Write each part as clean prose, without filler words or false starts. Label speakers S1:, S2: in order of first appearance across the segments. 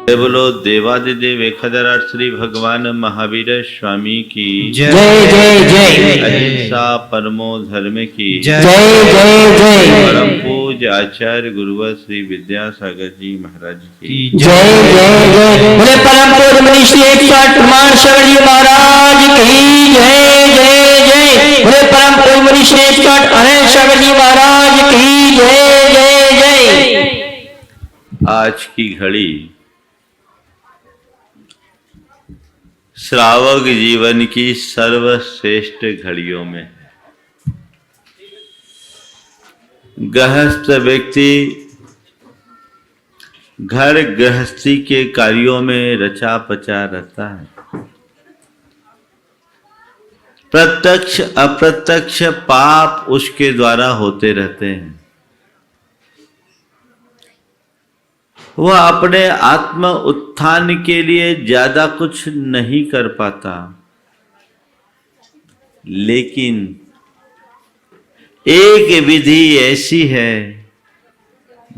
S1: बोलो देवादिदेव 1008 श्री भगवान महावीर स्वामी की
S2: जय जय जय।
S1: अहिंसा परमो धर्म की
S2: जय जय जय।
S1: परम पूज्य आचार्य गुरुवर श्री विद्यासागर जी महाराज की
S2: जय जय जय। बोले परम पूज्य मुनि श्री 108 प्रमाण सागर जी महाराज की जय जय जय। बोले परम पूज्य मुनि श्री 108 अनंत सागर जी महाराज की जय जय जय।
S1: आज की घड़ी श्रावक जीवन की सर्वश्रेष्ठ घड़ियों में है। गृहस्थ व्यक्ति घर गृहस्थी के कार्यों में रचा पचा रहता है। प्रत्यक्ष अप्रत्यक्ष पाप उसके द्वारा होते रहते हैं। वह अपने आत्म उत्थान के लिए ज्यादा कुछ नहीं कर पाता, लेकिन एक विधि ऐसी है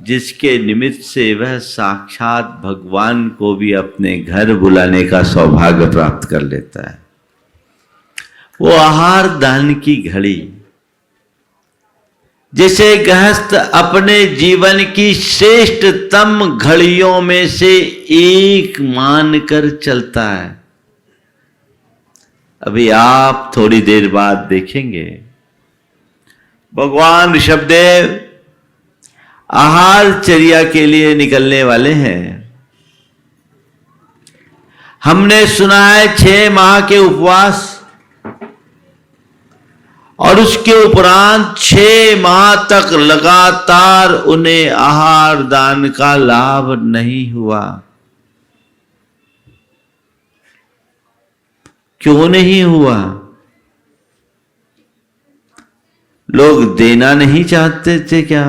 S1: जिसके निमित्त से वह साक्षात भगवान को भी अपने घर बुलाने का सौभाग्य प्राप्त कर लेता है। वो आहार दान की घड़ी, जिसे गृहस्थ अपने जीवन की श्रेष्ठतम घड़ियों में से एक मानकर चलता है। अभी आप थोड़ी देर बाद देखेंगे भगवान ऋषभदेव आहारचर्या के लिए निकलने वाले हैं। हमने सुना है 6 माह के उपवास और उसके उपरांत 6 माह तक लगातार उन्हें आहार दान का लाभ नहीं हुआ। क्यों नहीं हुआ? लोग देना नहीं चाहते थे क्या?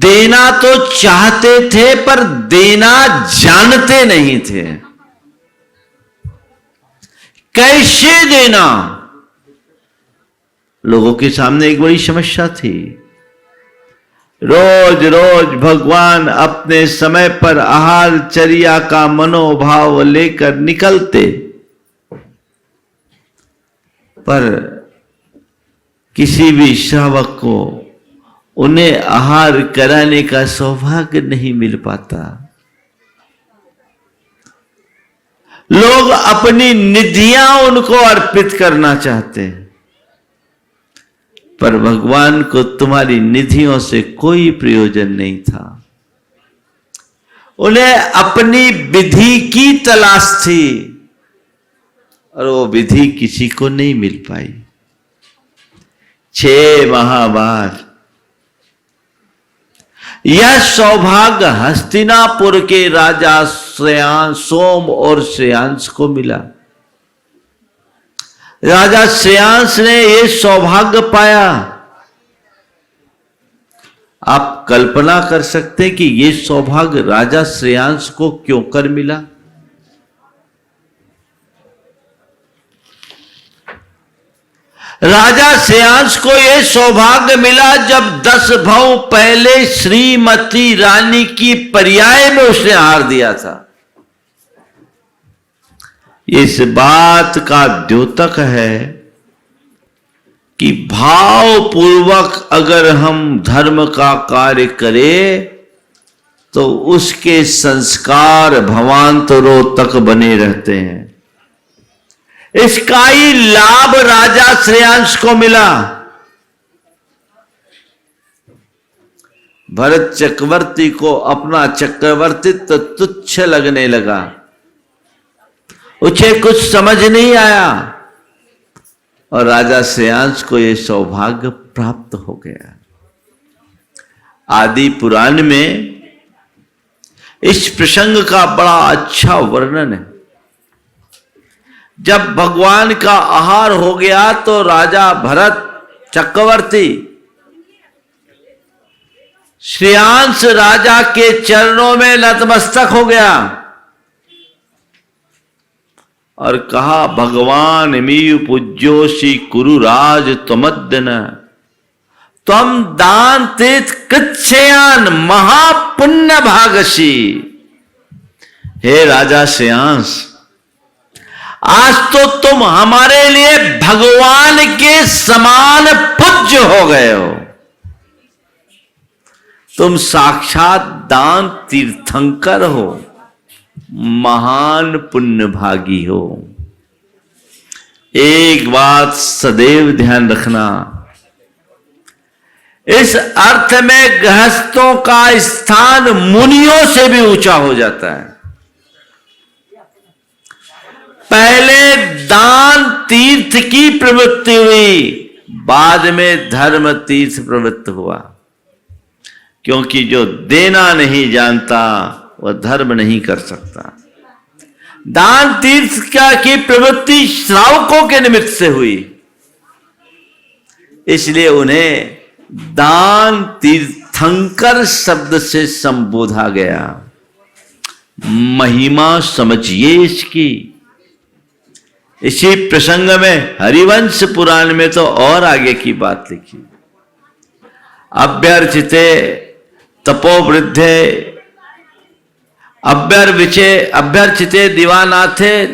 S1: देना तो चाहते थे पर देना जानते नहीं थे। कैसे देना लोगों के सामने एक बड़ी समस्या थी। रोज रोज भगवान अपने समय पर आहारचर्या का मनोभाव लेकर निकलते, पर किसी भी श्रावक को उन्हें आहार कराने का सौभाग्य नहीं मिल पाता। लोग अपनी निधियां उनको अर्पित करना चाहते हैं, पर भगवान को तुम्हारी निधियों से कोई प्रयोजन नहीं था। उन्हें अपनी विधि की तलाश थी और वो विधि किसी को नहीं मिल पाई। 6 माह बाद यह सौभाग्य हस्तिनापुर के राजा सोम और श्रेयांश को मिला। राजा श्रेयांश ने यह सौभाग्य पाया। आप कल्पना कर सकते हैं कि यह सौभाग्य राजा श्रेयांश को क्यों कर मिला? राजा श्रेयांश को यह सौभाग्य मिला जब 10 भाव पहले श्रीमती रानी की पर्याय में उसने हार दिया था। इस बात का द्योतक है कि भाव पूर्वक अगर हम धर्म का कार्य करें तो उसके संस्कार भवांतरों तक बने रहते हैं। इसका ही लाभ राजा श्रेयांश को मिला। भरत चक्रवर्ती को अपना चक्रवर्तित्व तुच्छ लगने लगा। उसे कुछ समझ नहीं आया और राजा श्रेयांश को यह सौभाग्य प्राप्त हो गया। आदि पुराण में इस प्रसंग का बड़ा अच्छा वर्णन है। जब भगवान का आहार हो गया तो राजा भरत चक्रवर्ती श्रेयांश राजा के चरणों में नतमस्तक हो गया और कहा, भगवान मीयु पूज्योषि कुरु राज त्वमद्दन, त्वम दान तीर्थ कृच्छयान महापुण्य भागसी। हे राजा श्रेयांस, आज तो तुम हमारे लिए भगवान के समान पूज्य हो गए हो। तुम साक्षात दान तीर्थंकर हो, महान पुण्य भागी हो। एक बात सदैव ध्यान रखना, इस अर्थ में गृहस्थों का स्थान मुनियों से भी ऊंचा हो जाता है। पहले दान तीर्थ की प्रवृत्ति हुई, बाद में धर्म तीर्थ प्रवृत्त हुआ, क्योंकि जो देना नहीं जानता वह धर्म नहीं कर सकता। दान तीर्थ की प्रवृत्ति श्रावकों के निमित्त से हुई, इसलिए उन्हें दान तीर्थंकर शब्द से संबोधा गया। महिमा समझिए इसकी। इसी प्रसंग में हरिवंश पुराण में तो और आगे की बात लिखी। अभ्यर्चिते तपोवृद्धे अभ्यर्चिते दिवानाथे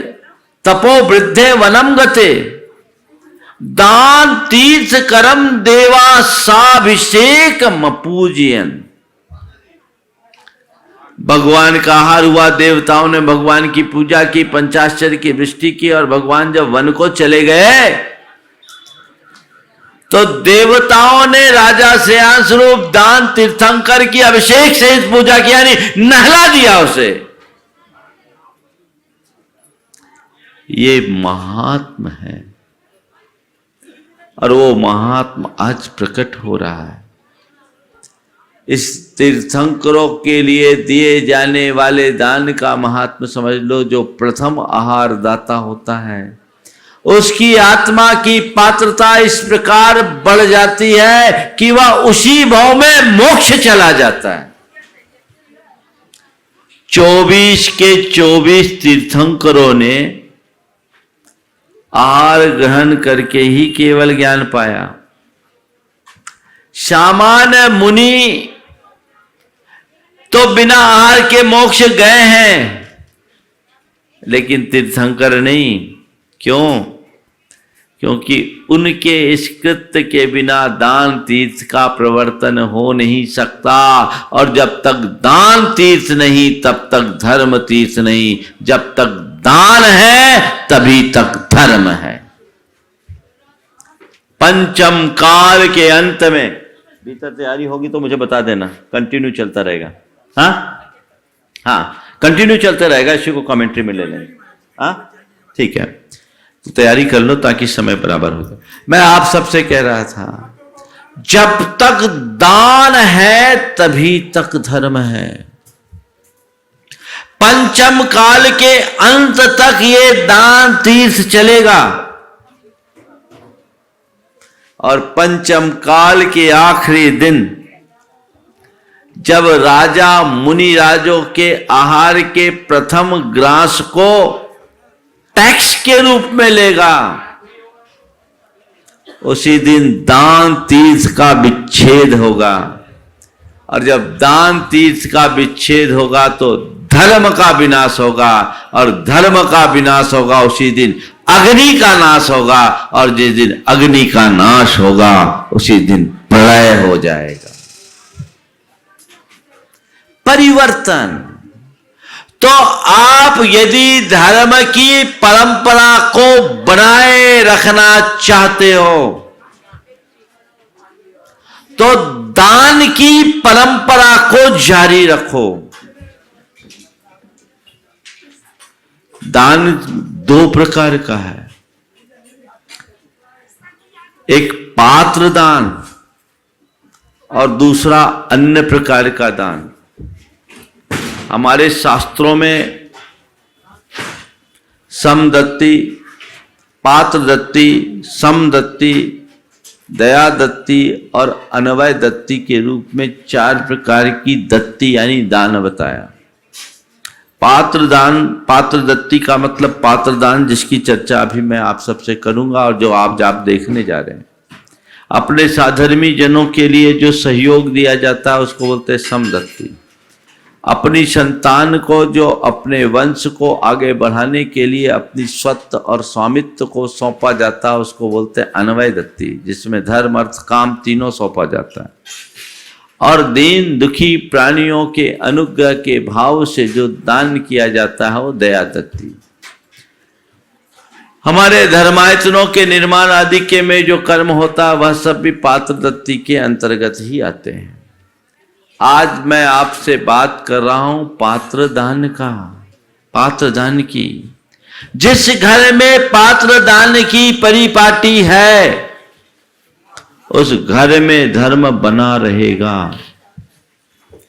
S1: तपोवृद्धे वनम गते दान तीर्थ करम देवा साभिषेक मपूजयन। भगवान का आहार हुआ, देवताओं ने भगवान की पूजा की, पंचाश्चर्य की वृष्टि की, और भगवान जब वन को चले गए तो देवताओं ने राजा श्रेयांस रूप दान तीर्थंकर की अभिषेक सहित पूजा की, यानी नहला दिया उसे। ये महात्म है और वो महात्मा आज प्रकट हो रहा है। इस तीर्थंकरों के लिए दिए जाने वाले दान का महात्मा समझ लो। जो प्रथम आहार दाता होता है उसकी आत्मा की पात्रता इस प्रकार बढ़ जाती है कि वह उसी भाव में मोक्ष चला जाता है। 24 के 24 तीर्थंकरों ने आहार ग्रहण करके ही केवल ज्ञान पाया। सामान्य मुनि तो बिना आहार के मोक्ष गए हैं, लेकिन तीर्थंकर नहीं। क्यों? क्योंकि उनके इस कृत्य के बिना दान तीर्थ का प्रवर्तन हो नहीं सकता, और जब तक दान तीर्थ नहीं तब तक धर्म तीर्थ नहीं। जब तक दान है तभी तक धर्म है। पंचम काल के अंत में, भीतर तैयारी होगी तो मुझे बता देना, कंटिन्यू चलता रहेगा। हाँ कंटिन्यू चलता रहेगा, इसी को कमेंट्री में ले लेंगे। हाँ ठीक है, तो तैयारी कर लो ताकि समय बराबर हो जाए। मैं आप सबसे कह रहा था, जब तक दान है तभी तक धर्म है। पंचम काल के अंत तक ये दान तीर्थ चलेगा, और पंचम काल के आखिरी दिन जब राजा मुनि राजों के आहार के प्रथम ग्रास को टैक्स के रूप में लेगा, उसी दिन दान तीर्थ का विच्छेद होगा। और जब दान तीर्थ का विच्छेद होगा तो धर्म का विनाश होगा, और धर्म का विनाश होगा उसी दिन अग्नि का नाश होगा, और जिस दिन अग्नि का नाश होगा उसी दिन प्रलय हो जाएगा। परिवर्तन। तो आप यदि धर्म की परंपरा को बनाए रखना चाहते हो तो दान की परंपरा को जारी रखो। दान दो प्रकार का है, एक पात्र दान और दूसरा अन्य प्रकार का दान। हमारे शास्त्रों में समदत्ति, पात्र दत्ति, समदत्ति, दया दत्ति और अनवय दत्ति के रूप में 4 प्रकार की दत्ति यानी दान बताया। पात्र दान, पात्र दत्ति का मतलब पात्र दान, जिसकी चर्चा अभी मैं आप सबसे करूंगा और जो आप देखने जा रहे हैं। अपने साधर्मी जनों के लिए जो सहयोग दिया जाता है उसको बोलते हैं समदत्ती। अपनी संतान को जो अपने वंश को आगे बढ़ाने के लिए अपनी स्वत्व और स्वामित्व को सौंपा जाता है उसको बोलते हैं अन्वय दत्ती, जिसमें धर्म अर्थ काम तीनों सौंपा जाता है। और दीन दुखी प्राणियों के अनुग्रह के भाव से जो दान किया जाता है वो दया दत्ती। हमारे धर्मायतनों के निर्माण आदि के में जो कर्म होता है वह सब भी पात्र दत्ती के अंतर्गत ही आते हैं। आज मैं आपसे बात कर रहा हूं पात्र दान का, पात्र दान की। जिस घर में पात्र दान की परिपाटी है उस घर में धर्म बना रहेगा।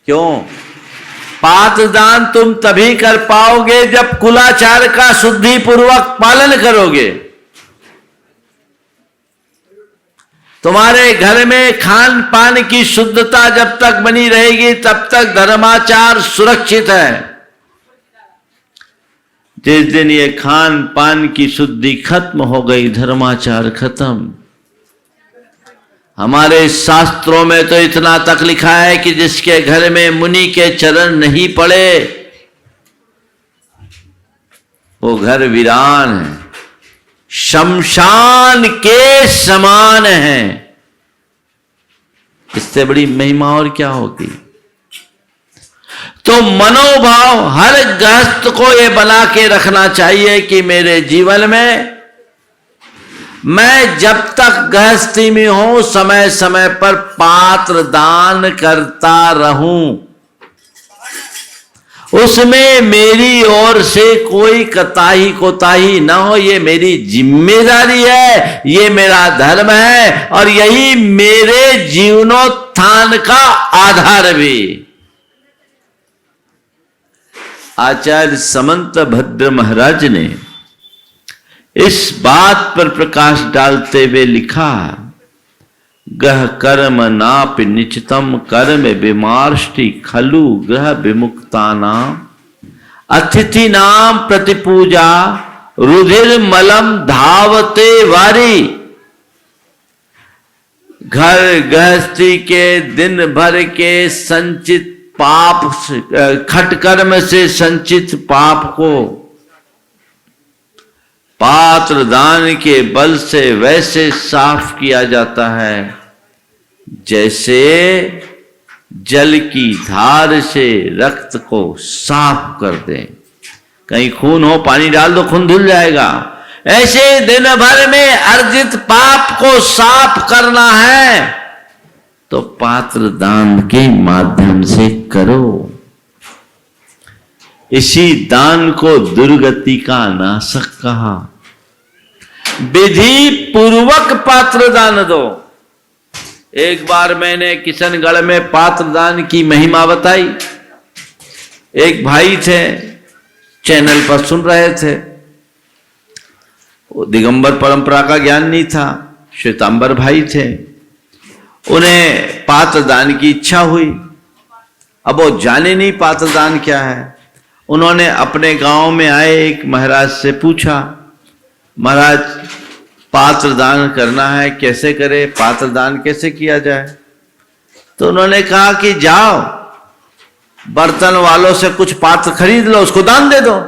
S1: क्यों? पात्र दान तुम तभी कर पाओगे जब कुलाचार का शुद्धि पूर्वक पालन करोगे। तुम्हारे घर में खान पान की शुद्धता जब तक बनी रहेगी तब तक धर्माचार सुरक्षित है। जिस दिन ये खान पान की शुद्धि खत्म हो गई, धर्माचार खत्म। हमारे शास्त्रों में तो इतना तक लिखा है कि जिसके घर में मुनि के चरण नहीं पड़े वो घर वीरान है, शमशान के समान है। इससे बड़ी महिमा और क्या होगी? तो मनोभाव हर गृहस्थ को ये बना के रखना चाहिए कि मेरे जीवन में मैं जब तक गृहस्थी में हूं समय समय पर पात्र दान करता रहूं, उसमें मेरी ओर से कोई कताही कोताही ना हो। ये मेरी जिम्मेदारी है, ये मेरा धर्म है और यही मेरे जीवनोत्थान का आधार भी। आचार्य समंत भद्र महाराज ने इस बात पर प्रकाश डालते हुए लिखा, गह कर्म नाप निचितम कर्म विमार्ष्टि खलु ग्रह विमुक्ता नाम अतिथि नाम प्रतिपूजा रुधिर मलम धावते वारी। घर गृहस्थी के दिन भर के संचित पाप, खटकर्म से संचित पाप को पात्र दान के बल से वैसे साफ किया जाता है जैसे जल की धार से रक्त को साफ कर दें। कहीं खून हो पानी डाल दो खून धुल जाएगा। ऐसे दिन भर में अर्जित पाप को साफ करना है तो पात्र दान के माध्यम से करो। इसी दान को दुर्गति का नाशक कहा। विधि पूर्वक पात्र दान दो। एक बार मैंने किशनगढ़ में पात्र दान की महिमा बताई। एक भाई थे, चैनल पर सुन रहे थे। वो दिगंबर परंपरा का ज्ञान नहीं था, श्वेतांबर भाई थे। उन्हें पात्र दान की इच्छा हुई। अब वो जाने नहीं पात्र दान क्या है। उन्होंने अपने गांव में आए एक महाराज से पूछा, महाराज पात्र दान करना है, कैसे करे, पात्र दान कैसे किया जाए? तो उन्होंने कहा कि जाओ बर्तन वालों से कुछ पात्र खरीद लो, उसको दान दे दो।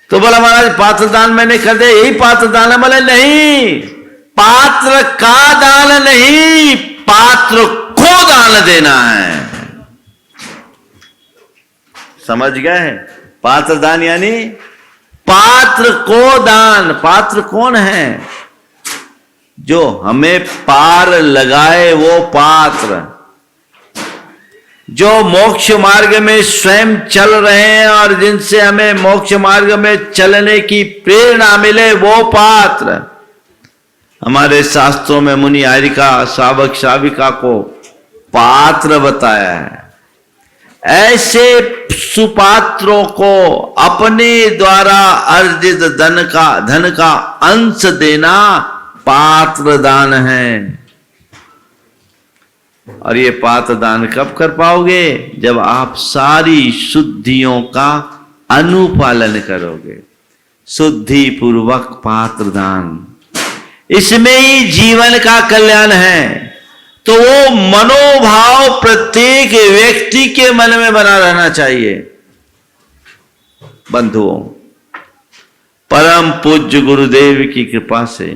S1: तो बोला महाराज पात्र दान मैंने कर दिया, यही पात्र दान है? बोले नहीं, पात्र का दान नहीं, पात्र को दान देना है। समझ गए? पात्र दान यानी पात्र को दान। पात्र कौन है? जो हमें पार लगाए वो पात्र, जो मोक्ष मार्ग में स्वयं चल रहे हैं और जिनसे हमें मोक्ष मार्ग में चलने की प्रेरणा मिले वो पात्र। हमारे शास्त्रों में मुनि आर्यिका श्रावक श्राविका को पात्र बताया है। ऐसे सुपात्रों को अपने द्वारा अर्जित धन का अंश देना पात्र दान है। और ये पात्र दान कब कर पाओगे? जब आप सारी शुद्धियों का अनुपालन करोगे। शुद्धि पूर्वक पात्र दान। इसमें ही जीवन का कल्याण है। तो वो मनोभाव प्रत्येक व्यक्ति के मन में बना रहना चाहिए। बंधुओं, परम पूज्य गुरुदेव की कृपा से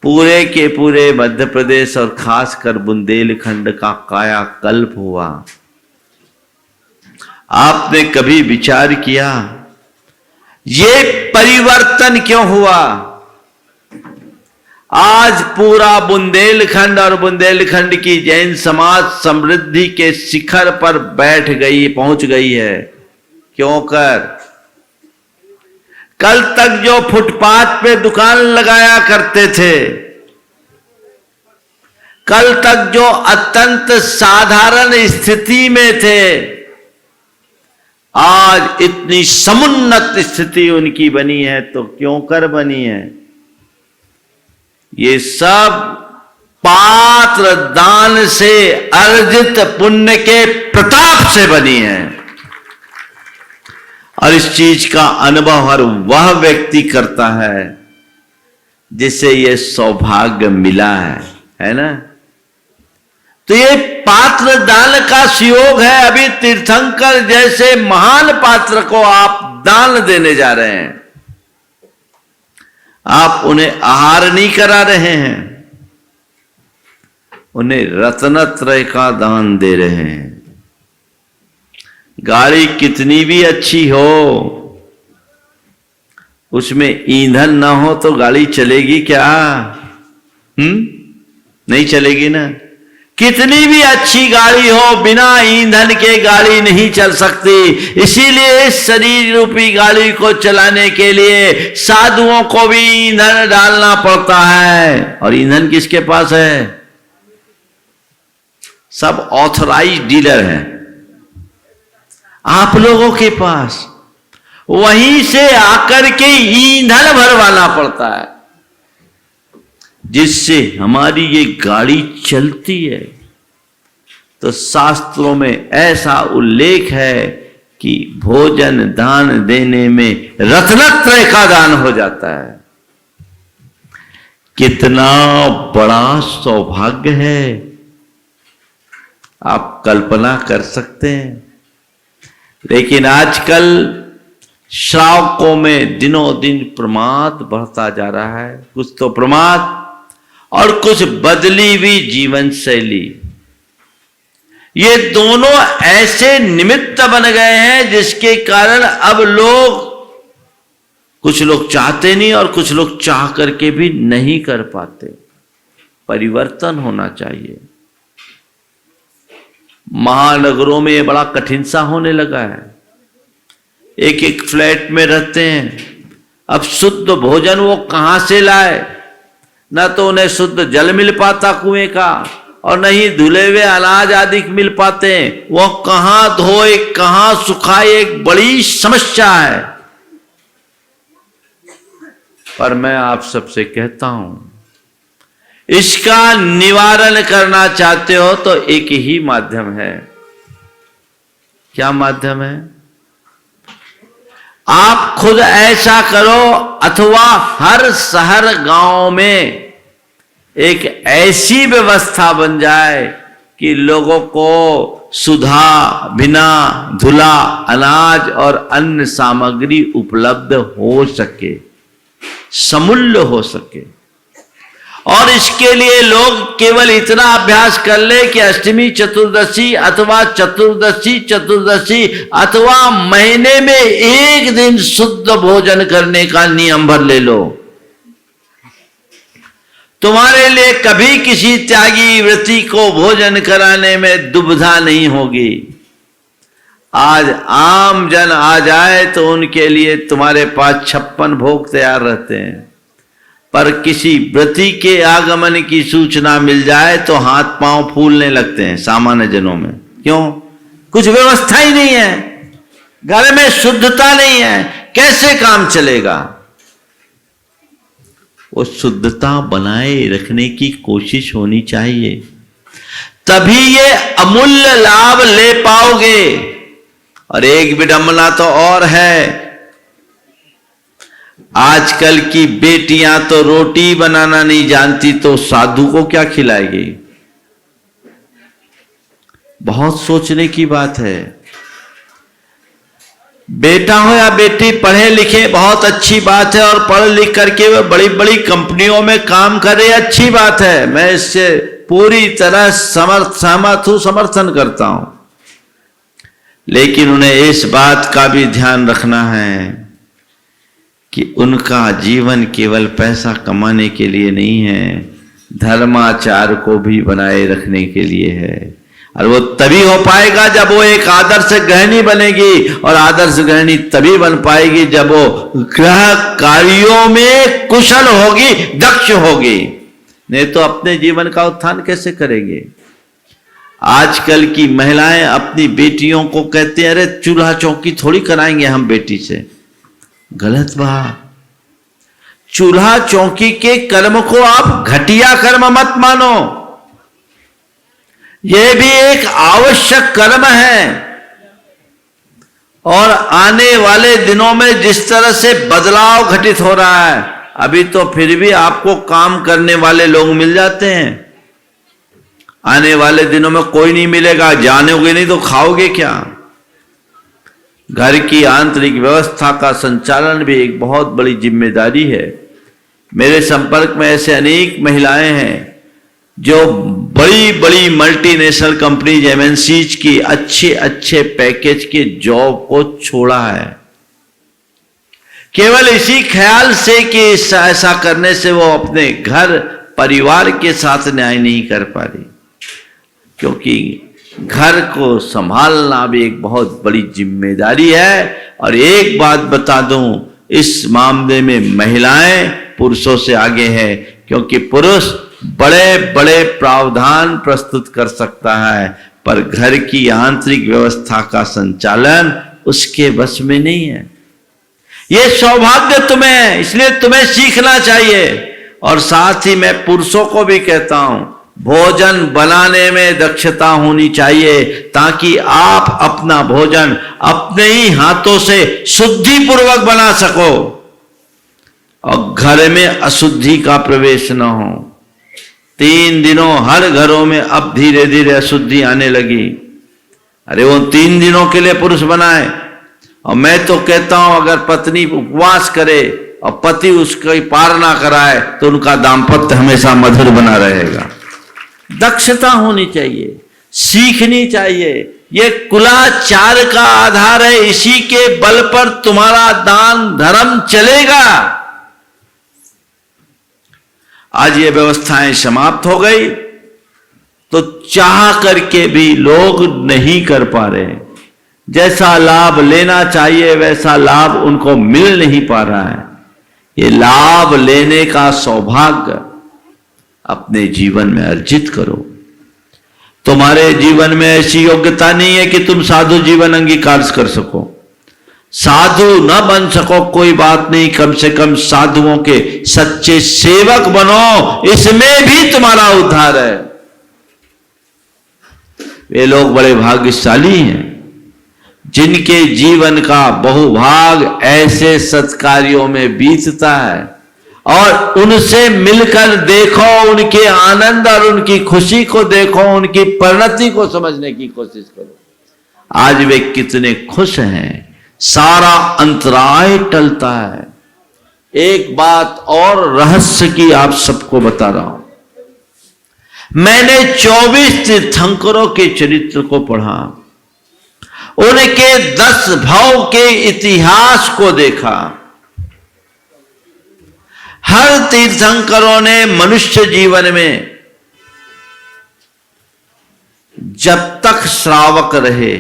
S1: पूरे के पूरे मध्य प्रदेश और खासकर बुंदेलखंड का कायाकल्प हुआ। आपने कभी विचार किया ये परिवर्तन क्यों हुआ? आज पूरा बुंदेलखंड और बुंदेलखंड की जैन समाज समृद्धि के शिखर पर पहुंच गई है। क्यों कर? कल तक जो फुटपाथ पे दुकान लगाया करते थे, कल तक जो अत्यंत साधारण स्थिति में थे, आज इतनी समुन्नत स्थिति उनकी बनी है। तो क्यों कर बनी है? ये सब पात्र दान से अर्जित पुण्य के प्रताप से बनी है। और इस चीज का अनुभव हर वह व्यक्ति करता है जिसे ये सौभाग्य मिला है ना? तो ये पात्र दान का सुयोग है। अभी तीर्थंकर जैसे महान पात्र को आप दान देने जा रहे हैं, आप उन्हें आहार नहीं करा रहे हैं, उन्हें रत्नत्रय का दान दे रहे हैं। गाड़ी कितनी भी अच्छी हो, उसमें ईंधन ना हो तो गाड़ी चलेगी क्या? नहीं चलेगी ना। कितनी भी अच्छी गाड़ी हो, बिना ईंधन के गाड़ी नहीं चल सकती। इसीलिए इस शरीर रूपी गाड़ी को चलाने के लिए साधुओं को भी ईंधन डालना पड़ता है। और ईंधन किसके पास है? सब ऑथराइज्ड डीलर हैं, आप लोगों के पास। वहीं से आकर के ईंधन भरवाना पड़ता है, जिससे हमारी ये गाड़ी चलती है। तो शास्त्रों में ऐसा उल्लेख है कि भोजन दान देने में रत्नत्रय का दान हो जाता है। कितना बड़ा सौभाग्य है, आप कल्पना कर सकते हैं। लेकिन आजकल श्रावकों में दिनों दिन प्रमाद बढ़ता जा रहा है। कुछ तो प्रमाद और कुछ बदली हुई जीवन शैली, ये दोनों ऐसे निमित्त बन गए हैं जिसके कारण अब कुछ लोग चाहते नहीं और कुछ लोग चाह करके भी नहीं कर पाते। परिवर्तन होना चाहिए। महानगरों में ये बड़ा कठिन सा होने लगा है। एक एक फ्लैट में रहते हैं, अब शुद्ध भोजन वो कहां से लाए? न तो उन्हें शुद्ध जल मिल पाता कुएं का, और न ही धुले हुए अनाज आदि मिल पाते हैं। वो कहां धोए, कहां सुखाए, एक बड़ी समस्या है। पर मैं आप सबसे कहता हूं, इसका निवारण करना चाहते हो तो एक ही माध्यम है। क्या माध्यम है? आप खुद ऐसा करो, अथवा हर शहर गांव में एक ऐसी व्यवस्था बन जाए कि लोगों को सुधा बिना धुला अनाज और अन्न सामग्री उपलब्ध हो सके, समूल्य हो सके। और इसके लिए लोग केवल इतना अभ्यास कर ले कि अष्टमी चतुर्दशी अथवा चतुर्दशी अथवा महीने में एक दिन शुद्ध भोजन करने का नियम भर ले लो। तुम्हारे लिए कभी किसी त्यागी व्रती को भोजन कराने में दुविधा नहीं होगी। आज आम जन आ जाए तो उनके लिए तुम्हारे पास 56 भोग तैयार रहते हैं, पर किसी व्रती के आगमन की सूचना मिल जाए तो हाथ पांव फूलने लगते हैं सामान्य जनों में। क्यों? कुछ व्यवस्था ही नहीं है, घर में शुद्धता नहीं है, कैसे काम चलेगा? वो शुद्धता बनाए रखने की कोशिश होनी चाहिए, तभी ये अमूल्य लाभ ले पाओगे। और एक विडंबना तो और है, आजकल की बेटियां तो रोटी बनाना नहीं जानती तो साधु को क्या खिलाएगी। बहुत सोचने की बात है। बेटा हो या बेटी पढ़े लिखे बहुत अच्छी बात है, और पढ़ लिख करके वे बड़ी बड़ी कंपनियों में काम करे, अच्छी बात है। मैं इससे पूरी तरह सहमत हूं, समर्थन करता हूं। लेकिन उन्हें इस बात का भी ध्यान रखना है कि उनका जीवन केवल पैसा कमाने के लिए नहीं है, धर्माचार को भी बनाए रखने के लिए है। और वो तभी हो पाएगा जब वो एक आदर्श गृहिणी बनेगी, और आदर्श गृहिणी तभी बन पाएगी जब वो गृह कार्यों में कुशल होगी, दक्ष होगी। नहीं तो अपने जीवन का उत्थान कैसे करेंगे। आजकल की महिलाएं अपनी बेटियों को कहते हैं, अरे चूल्हा चौकी थोड़ी कराएंगे हम बेटी से। गलत बात। चूल्हा चौकी के कर्म को आप घटिया कर्म मत मानो, यह भी एक आवश्यक कर्म है। और आने वाले दिनों में जिस तरह से बदलाव घटित हो रहा है, अभी तो फिर भी आपको काम करने वाले लोग मिल जाते हैं। आने वाले दिनों में कोई नहीं मिलेगा, जानोगे नहीं तो खाओगे क्या। घर की आंतरिक व्यवस्था का संचालन भी एक बहुत बड़ी जिम्मेदारी है। मेरे संपर्क में ऐसे अनेक महिलाएं हैं जो बड़ी बड़ी मल्टीनेशनल कंपनीज, एमएनसीज की अच्छे अच्छे पैकेज के जॉब को छोड़ा है, केवल इसी ख्याल से कि ऐसा करने से वो अपने घर परिवार के साथ न्याय नहीं कर पा रही। क्योंकि घर को संभालना भी एक बहुत बड़ी जिम्मेदारी है। और एक बात बता दूं, इस मामले में महिलाएं पुरुषों से आगे है, क्योंकि पुरुष बड़े बड़े प्रावधान प्रस्तुत कर सकता है, पर घर की आंतरिक व्यवस्था का संचालन उसके बस में नहीं है। यह सौभाग्य तुम्हें है, इसलिए तुम्हें सीखना चाहिए। और साथ ही मैं पुरुषों को भी कहता हूं, भोजन बनाने में दक्षता होनी चाहिए, ताकि आप अपना भोजन अपने ही हाथों से शुद्धि पूर्वक बना सको और घर में अशुद्धि का प्रवेश न हो। 3 दिनों हर घरों में अब धीरे धीरे अशुद्धि आने लगी। अरे वो 3 दिनों के लिए पुरुष बनाए। और मैं तो कहता हूं, अगर पत्नी उपवास करे और पति उसकी पार ना कराए तो उनका दाम्पत्य हमेशा मधुर बना रहेगा। दक्षता होनी चाहिए, सीखनी चाहिए। ये कुलाचार का आधार है, इसी के बल पर तुम्हारा दान धर्म चलेगा। आज ये व्यवस्थाएं समाप्त हो गई तो चाह करके भी लोग नहीं कर पा रहे। जैसा लाभ लेना चाहिए वैसा लाभ उनको मिल नहीं पा रहा है। ये लाभ लेने का सौभाग्य अपने जीवन में अर्जित करो। तुम्हारे जीवन में ऐसी योग्यता नहीं है कि तुम साधु जीवन अंगीकार कर सको। साधु न बन सको कोई बात नहीं, कम से कम साधुओं के सच्चे सेवक बनो, इसमें भी तुम्हारा उद्धार है। वे लोग बड़े भाग्यशाली हैं जिनके जीवन का बहुभाग ऐसे सत्कार्यों में बीतता है। और उनसे मिलकर देखो, उनके आनंद और उनकी खुशी को देखो, उनकी परिणति को समझने की कोशिश करो। आज वे कितने खुश हैं, सारा अंतराय टलता है। एक बात और रहस्य की आप सबको बता रहा हूं। मैंने 24 तीर्थंकरों के चरित्र को पढ़ा, उनके 10 भाव के इतिहास को देखा। हर तीर्थंकरों ने मनुष्य जीवन में जब तक श्रावक रहे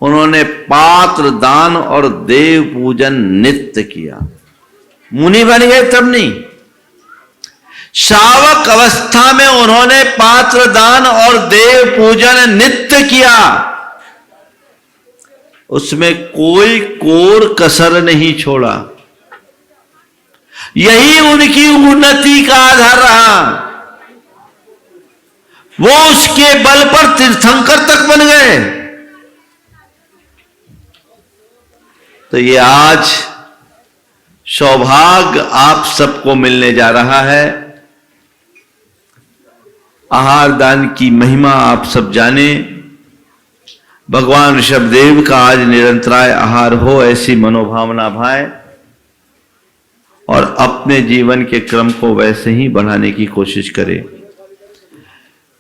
S1: उन्होंने पात्र दान और देव पूजन नित्य किया। मुनि बन गए तब नहीं, श्रावक अवस्था में उन्होंने पात्र दान और देव पूजन नित्य किया। उसमें कोई कोर कसर नहीं छोड़ा। यही उनकी उन्नति का आधार रहा। वो उसके बल पर तीर्थंकर तक बन गए। तो ये आज सौभाग्य आप सबको मिलने जा रहा है। आहार दान की महिमा आप सब जाने। भगवान ऋषभदेव का आज निरंतराय आहार हो, ऐसी मनोभावना भाए और अपने जीवन के क्रम को वैसे ही बढ़ाने की कोशिश करें।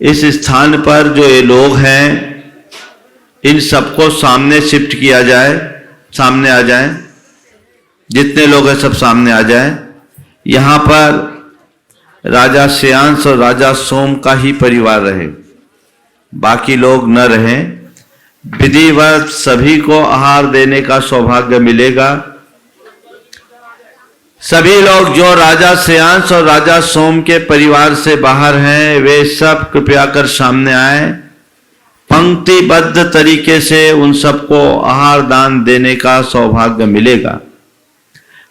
S1: इस स्थान पर जो ये लोग हैं, इन सबको सामने शिफ्ट किया जाए, सामने आ जाएं। जितने लोग हैं सब सामने आ जाएं। यहां पर राजा श्रेयांश और राजा सोम का ही परिवार रहे, बाकी लोग न रहें। विधिवत सभी को आहार देने का सौभाग्य मिलेगा। सभी लोग जो राजा श्रेयांश और राजा सोम के परिवार से बाहर हैं, वे सब कृपया कर सामने आए। पंक्तिबद्ध तरीके से उन सबको आहार दान देने का सौभाग्य मिलेगा।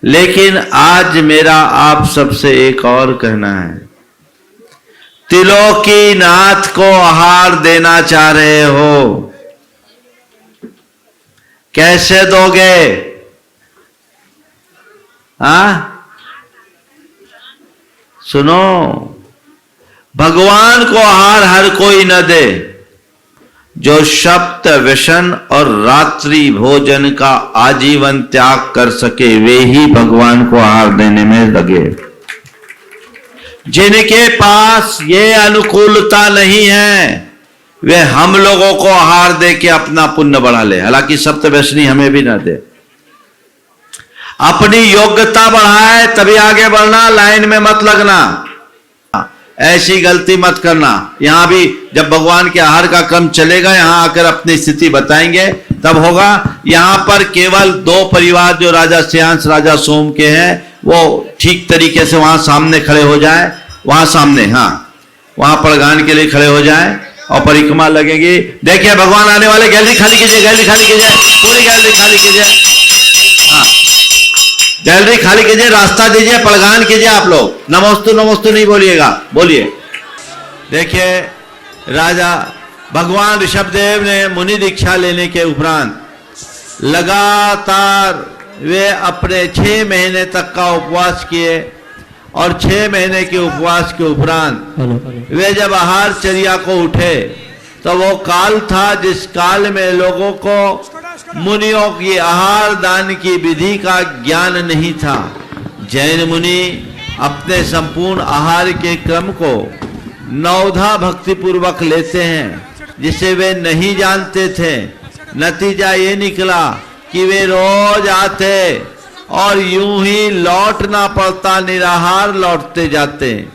S1: लेकिन आज मेरा आप सबसे एक और कहना है। त्रिलोकीनाथ को आहार देना चाह रहे हो, कैसे दोगे? सुनो, भगवान को आहार हर कोई न दे। जो सप्त व्यसन और रात्रि भोजन का आजीवन त्याग कर सके, वे ही भगवान को आहार देने में लगे। जिनके पास ये अनुकूलता नहीं है, वे हम लोगों को आहार दे के अपना पुण्य बढ़ा ले। हालांकि सप्त व्यसनी हमें भी ना दे, अपनी योग्यता बढ़ाए तभी आगे बढ़ना, लाइन में मत लगना। ऐसी गलती मत करना। यहां भी जब भगवान के आहार का क्रम चलेगा, यहां आकर अपनी स्थिति बताएंगे तब होगा। यहां पर केवल दो परिवार जो राजा श्रेयांश राजा सोम के हैं, वो ठीक तरीके से वहां सामने खड़े हो जाए। वहां सामने, हाँ, वहां प्रगान के लिए खड़े हो जाए और परिक्रमा लगेगी। देखिए भगवान आने वाले, गैलरी खाली कीजिए, गैलरी खाली कीजिए, पूरी गैलरी खाली कीजिए। हाँ, गैलरी खाली कीजिए, रास्ता दीजिए, प्रगान कीजिए। आप लोग नमोस्तु नमोस्तु नहीं बोलिएगा, बोलिए। देखिए, राजा भगवान ऋषभदेव ने मुनि दीक्षा लेने के उपरांत लगातार वे अपने 6 महीने तक का उपवास किए और 6 महीने के उपवास के उपरांत वे जब आहार चर्या को उठे, तो वो काल था जिस काल में लोगों को मुनियों की आहार दान की विधि का ज्ञान नहीं था। जैन मुनि अपने संपूर्ण आहार के क्रम को नवधा भक्ति पूर्वक लेते हैं, जिसे वे नहीं जानते थे। नतीजा ये निकला कि वे रोज आते और यूं ही लौटना पड़ता, निराहार लौटते जाते।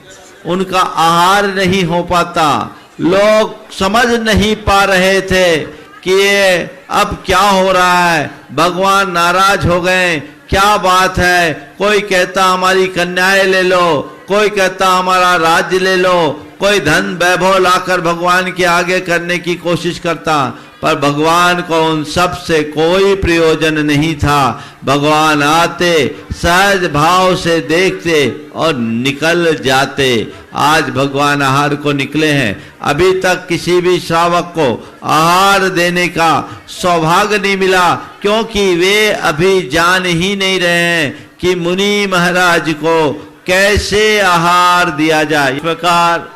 S1: उनका आहार नहीं हो पाता। लोग समझ नहीं पा रहे थे कि ये अब क्या हो रहा है, भगवान नाराज हो गए, क्या बात है। कोई कहता हमारी कन्याएं ले लो, कोई कहता हमारा राज्य ले लो, कोई धन वैभव लाकर भगवान के आगे करने की कोशिश करता, पर भगवान को उन सब से कोई प्रयोजन नहीं था। भगवान आते, सहज भाव से देखते और निकल जाते। आज भगवान आहार को निकले हैं। अभी तक किसी भी श्रावक को आहार देने का सौभाग्य नहीं मिला, क्योंकि वे अभी जान ही नहीं रहे हैं कि मुनि महाराज को कैसे आहार दिया जाए। इस प्रकार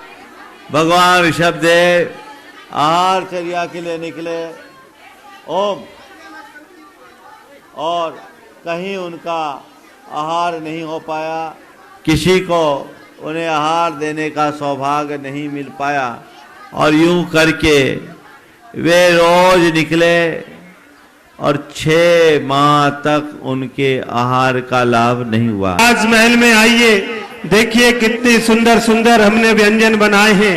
S1: भगवान ऋषभदेव आहार चर्या के लिए निकले। ओम, और कहीं उनका आहार नहीं हो पाया, किसी को उन्हें आहार देने का सौभाग्य नहीं मिल पाया, और यूं करके वे रोज निकले और 6 माह तक उनके आहार का लाभ नहीं हुआ।
S3: राजमहल में आइए, देखिए कितने सुंदर सुंदर हमने व्यंजन बनाए हैं।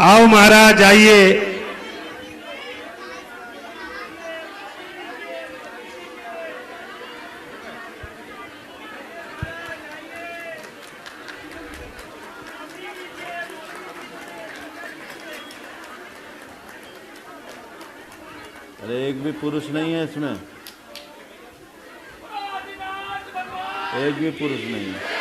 S3: आओ महाराज, आइए।
S1: अरे एक भी पुरुष नहीं है इसमें, एक भी पुरुष नहीं है।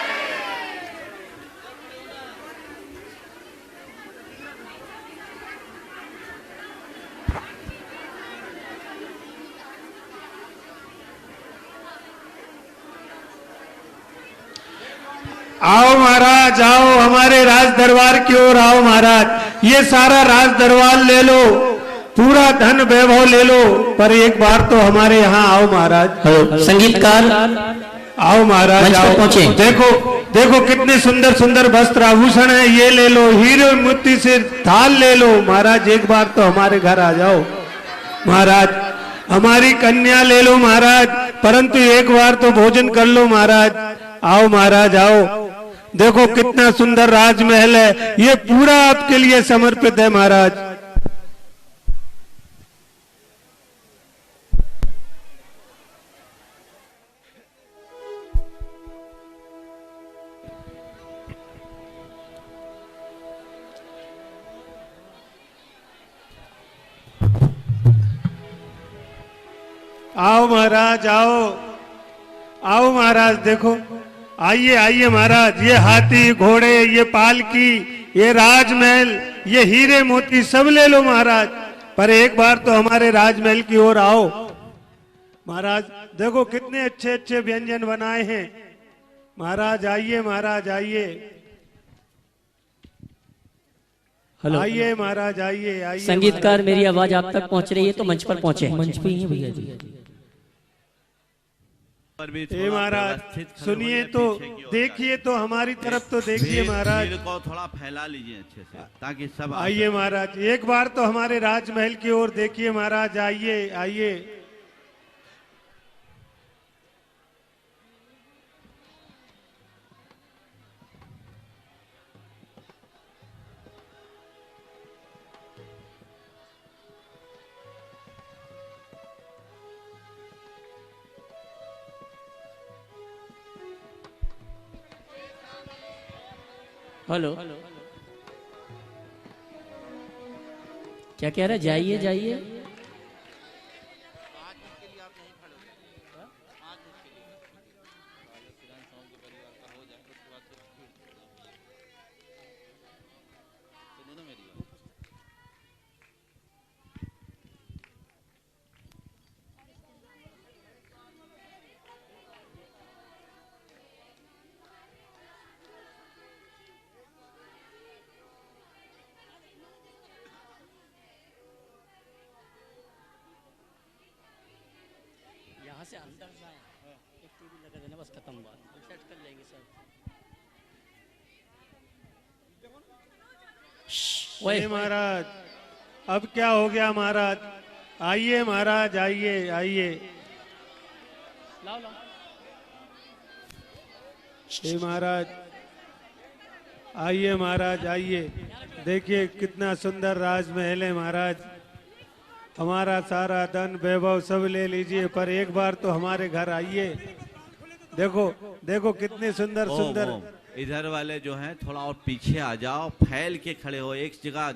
S3: आओ महाराज आओ, हमारे राज दरबार की ओर आओ महाराज। ये सारा राज दरबार ले लो, पूरा धन वैभव ले लो, पर एक बार तो हमारे यहाँ आओ महाराज।
S2: हेलो संगीतकार
S3: आओ महाराज
S2: मंच पर
S3: आओ।
S2: पहुंचे।
S3: देखो देखो कितने सुंदर सुंदर वस्त्र आभूषण है, ये ले लो, हीरे मोती से थाल ले लो महाराज। एक बार तो हमारे घर आ जाओ महाराज। हमारी कन्या ले लो महाराज, परंतु एक बार तो भोजन कर लो महाराज। आओ महाराज आओ। देखो कितना सुंदर राजमहल है, ये पूरा आपके लिए समर्पित है महाराज। आओ महाराज आओ, आओ महाराज। देखो आइए आइए महाराज। ये हाथी घोड़े, ये पालकी, ये राजमहल, ये हीरे मोती सब ले लो महाराज, पर एक बार तो हमारे राजमहल की ओर आओ महाराज। देखो कितने अच्छे अच्छे व्यंजन बनाए हैं महाराज। आइए महाराज आइए।
S2: हेलो
S3: आइए महाराज आइए आइए।
S2: संगीतकार मेरी आवाज आप तक पहुंच रही है तो मंच पर पहुंचे। मंच पे ही है भैया जी।
S3: हे महाराज सुनिए तो, देखिए तो, हमारी तरफ तो देखिए महाराज।
S1: भीड़ को थोड़ा फैला लीजिए अच्छे से ताकि सब
S3: आइए महाराज, एक बार तो हमारे राजमहल की ओर देखिए महाराज। आइए आइए।
S2: हेलो क्या कह रहा है? जाइए जाइए। यहाँ से अंदर जाए, एक टीवी लगा देना, बस खत्म बात, सेट कर लेंगे सब।
S3: ओए महाराज अब क्या हो गया महाराज? आइए महाराज आइए आइए।
S2: लाओ लाओ।
S3: हे महाराज आइए महाराज आइए। देखिए कितना सुंदर राजमहल है महाराज। हमारा सारा धन वैभव सब ले लीजिए, पर एक बार तो हमारे घर आइए। देखो देखो कितने सुंदर सुंदर।
S1: इधर वाले जो हैं थोड़ा और पीछे आ जाओ, फैल के खड़े हो, एक जगह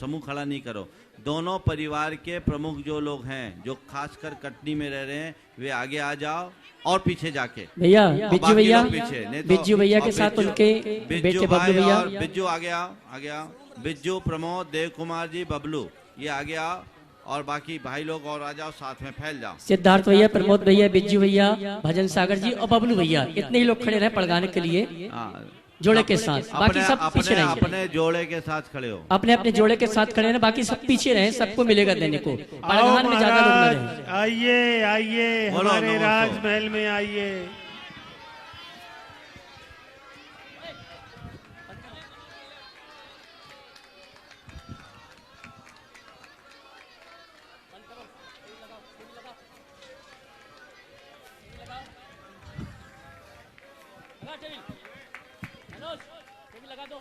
S1: समूह खड़ा नहीं करो। दोनों परिवार के प्रमुख जो लोग हैं, जो खासकर कटनी में रह रहे हैं, वे आगे आ जाओ और पीछे जाके
S2: भैया बिज्जू भैया,
S1: पीछे
S2: बिज्जू भैया के साथ उनके बेटे बबलू भैया।
S1: बिज्जू आ गया बिज्जू, प्रमोद, देव कुमार जी, बबलू, ये आ गया। और बाकी भाई लोग और आ जाओ, साथ में फैल जाओ।
S2: सिद्धार्थ भैया, प्रमोद भैया, बिज्जू भैया, भजन सागर जी और बबलू भैया, इतने ही लोग खड़े रहे पड़गाने के लिए जोड़े के साथ। बाकी सब पीछे रहेंगे।
S1: अपने जोड़े के साथ खड़े हो,
S2: अपने अपने जोड़े के साथ खड़े हैं, बाकी सब पीछे रहे, सबको मिलेगा देने को। पड़गान में ज्यादा लोग न रहे।
S3: आइए आइए हमारे राजमहल में आइए।
S2: लगा दो।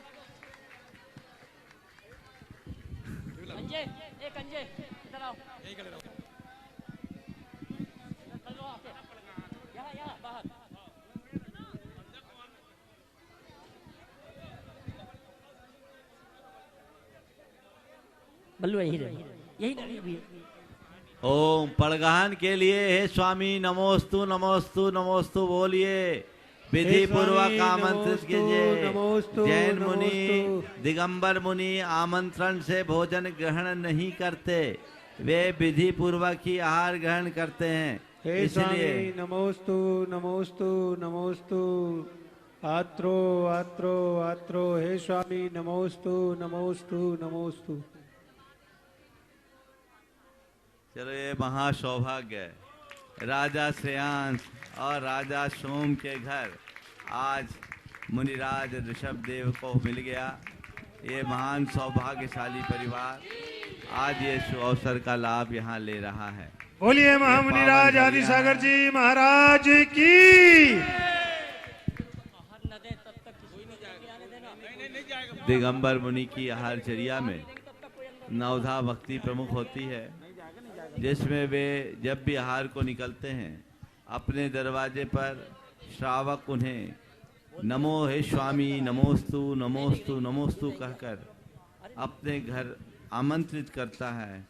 S2: कंजे इधर आओ। यहाँ बाहर। बल्लू यही रहे।
S1: ओम पड़गान के लिए हे स्वामी नमोस्तु नमोस्तु नमोस्तु बोलिए। विधि पूर्वक आमंत्रित कीजिए। जैन मुनि, दिगंबर मुनि आमंत्रण से भोजन ग्रहण नहीं करते, वे विधि पूर्वक ही आहार ग्रहण करते हैं।
S3: हे स्वामी नमोस्तु नमोस्तु नमोस्तु। आत्रो आत्रो आत्रो हे स्वामी नमोस्तु नमोस्तु नमोस्तु।
S1: चलो ये महासौभाग्य है, राजा श्रेयांश और राजा सोम के घर आज मुनिराज ऋषभदेव को मिल गया। ये महान सौभाग्यशाली परिवार आज ये अवसर का लाभ यहाँ ले रहा है।
S3: बोलिए महामुनिराज आदि सागर जी महाराज की।
S1: दिगंबर मुनि की आहारचर्या में नवधा भक्ति प्रमुख होती है, जिसमें वे जब भी आहार को निकलते हैं अपने दरवाजे पर श्रावक उन्हें नमो हे स्वामी नमोस्तु नमोस्तु नमोस्तु कहकर अपने घर आमंत्रित करता है,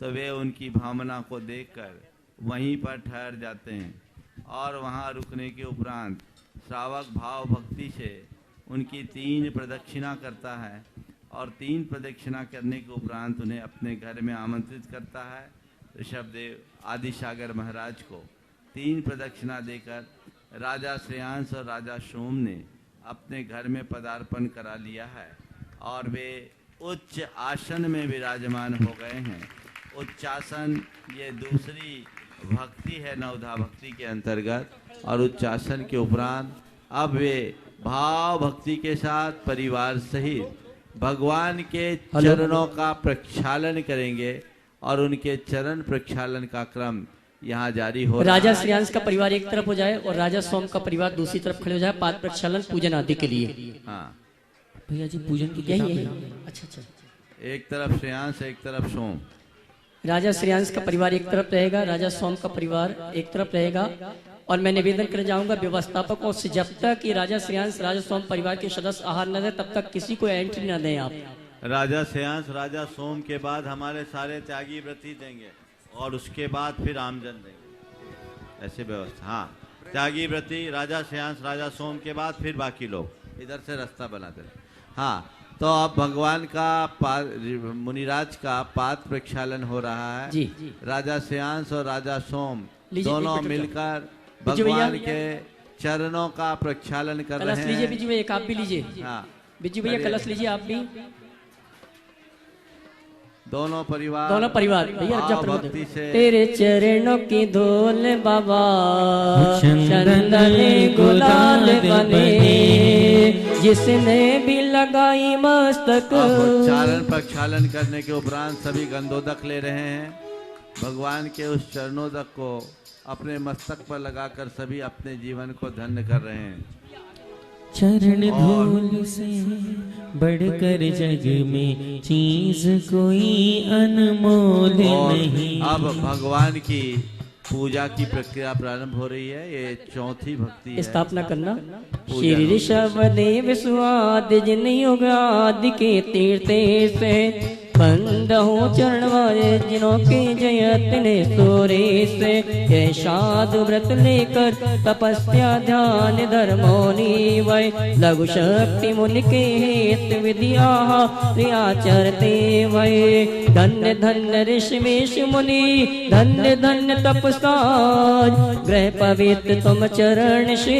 S1: तो वे उनकी भावना को देखकर वहीं पर ठहर जाते हैं और वहां रुकने के उपरांत श्रावक भाव भक्ति से उनकी 3 प्रदक्षिणा करता है और 3 प्रदक्षिणा करने के उपरांत उन्हें अपने घर में आमंत्रित करता है। ऋषभदेव आदि सागर महाराज को 3 प्रदक्षिणा देकर राजा श्रेयांश और राजा सोम ने अपने घर में पदार्पण करा लिया है और वे उच्च आसन में विराजमान हो गए हैं। उच्चासन ये दूसरी भक्ति है नवधा भक्ति के अंतर्गत, और उच्चासन के उपरांत अब वे भाव भक्ति के साथ परिवार सहित भगवान के चरणों का प्रक्षालन करेंगे और उनके चरण प्रक्षालन का क्रम यहाँ जारी हो रहा है।
S2: राजा श्रेयांश का परिवार एक तरफ हो जाए और राजा सोम का परिवार दूसरी तरफ खड़े हो जाए पाद प्रक्षालन पूजन आदि के लिए।
S1: हाँ
S2: भैया जी पूजन की क्या है? अच्छा,
S1: एक तरफ श्रेयांश एक तरफ सोम।
S2: राजा श्रेयांश का परिवार एक तरफ रहेगा, राजा सोम का परिवार एक तरफ रहेगा। और मैं निवेदन कर जाऊंगा व्यवस्थापकों से, जब तक कि राजा श्रेयांश राजा सोम परिवार के सदस्य आहार न दे तब तक किसी को एंट्री न दें आप।
S1: राजा श्रेयांश राजा सोम के बाद हमारे सारे त्यागी व्रती देंगे और उसके बाद फिर आमजन देंगे, ऐसे व्यवस्था। हाँ, त्यागी व्रती राजा श्रेयांश राजा सोम के बाद फिर बाकी लोग इधर से रास्ता बनाते हैं। हाँ, तो अब भगवान का मुनिराज का पाद प्रक्षालन हो रहा है
S2: जी।
S1: राजा श्रेयांश और राजा सोम
S2: लीजिए,
S1: दोनों मिलकर भगवान के चरणों का प्रक्षालन कर रहे हैं।
S2: लीजिए बिजू भैया, एक आप भी लीजिए।
S1: हाँ,
S2: बिजू भैया कलश लीजिए आप भी।
S1: दोनों परिवार
S2: भैया
S1: भक्ति से
S2: तेरे चरणों की धूल बाबा चंदन गुलाल बने, जिसने भी लगाई मस्तक।
S1: चारण प्रक्षालन करने के उपरांत सभी गंधोदक ले रहे हैं। भगवान के उस चरणोदक को अपने मस्तक पर लगाकर सभी अपने जीवन को धन्य कर रहे हैं।
S4: चरण धूल से बढ़कर जग में चीज कोई अनमोल नहीं।
S1: अब भगवान की पूजा की प्रक्रिया प्रारंभ हो रही है। ये चौथी भक्ति है।
S2: स्थापना करना। श्री ऋषभ देव स्वाद जिन युग आदि के तीर्थे से बंद हो चरण वाले जिनों के जयत ने सोरे से, ये साधु व्रत लेकर तपस्या ध्यान धर्मोनि वै लघु शक्ति मुनि के हेत विद्या आचरते वै। धन्य धन्य ऋषिवेश मुनि धन्य धन्य तपसाज, ग्रह पवित्र तुम चरण से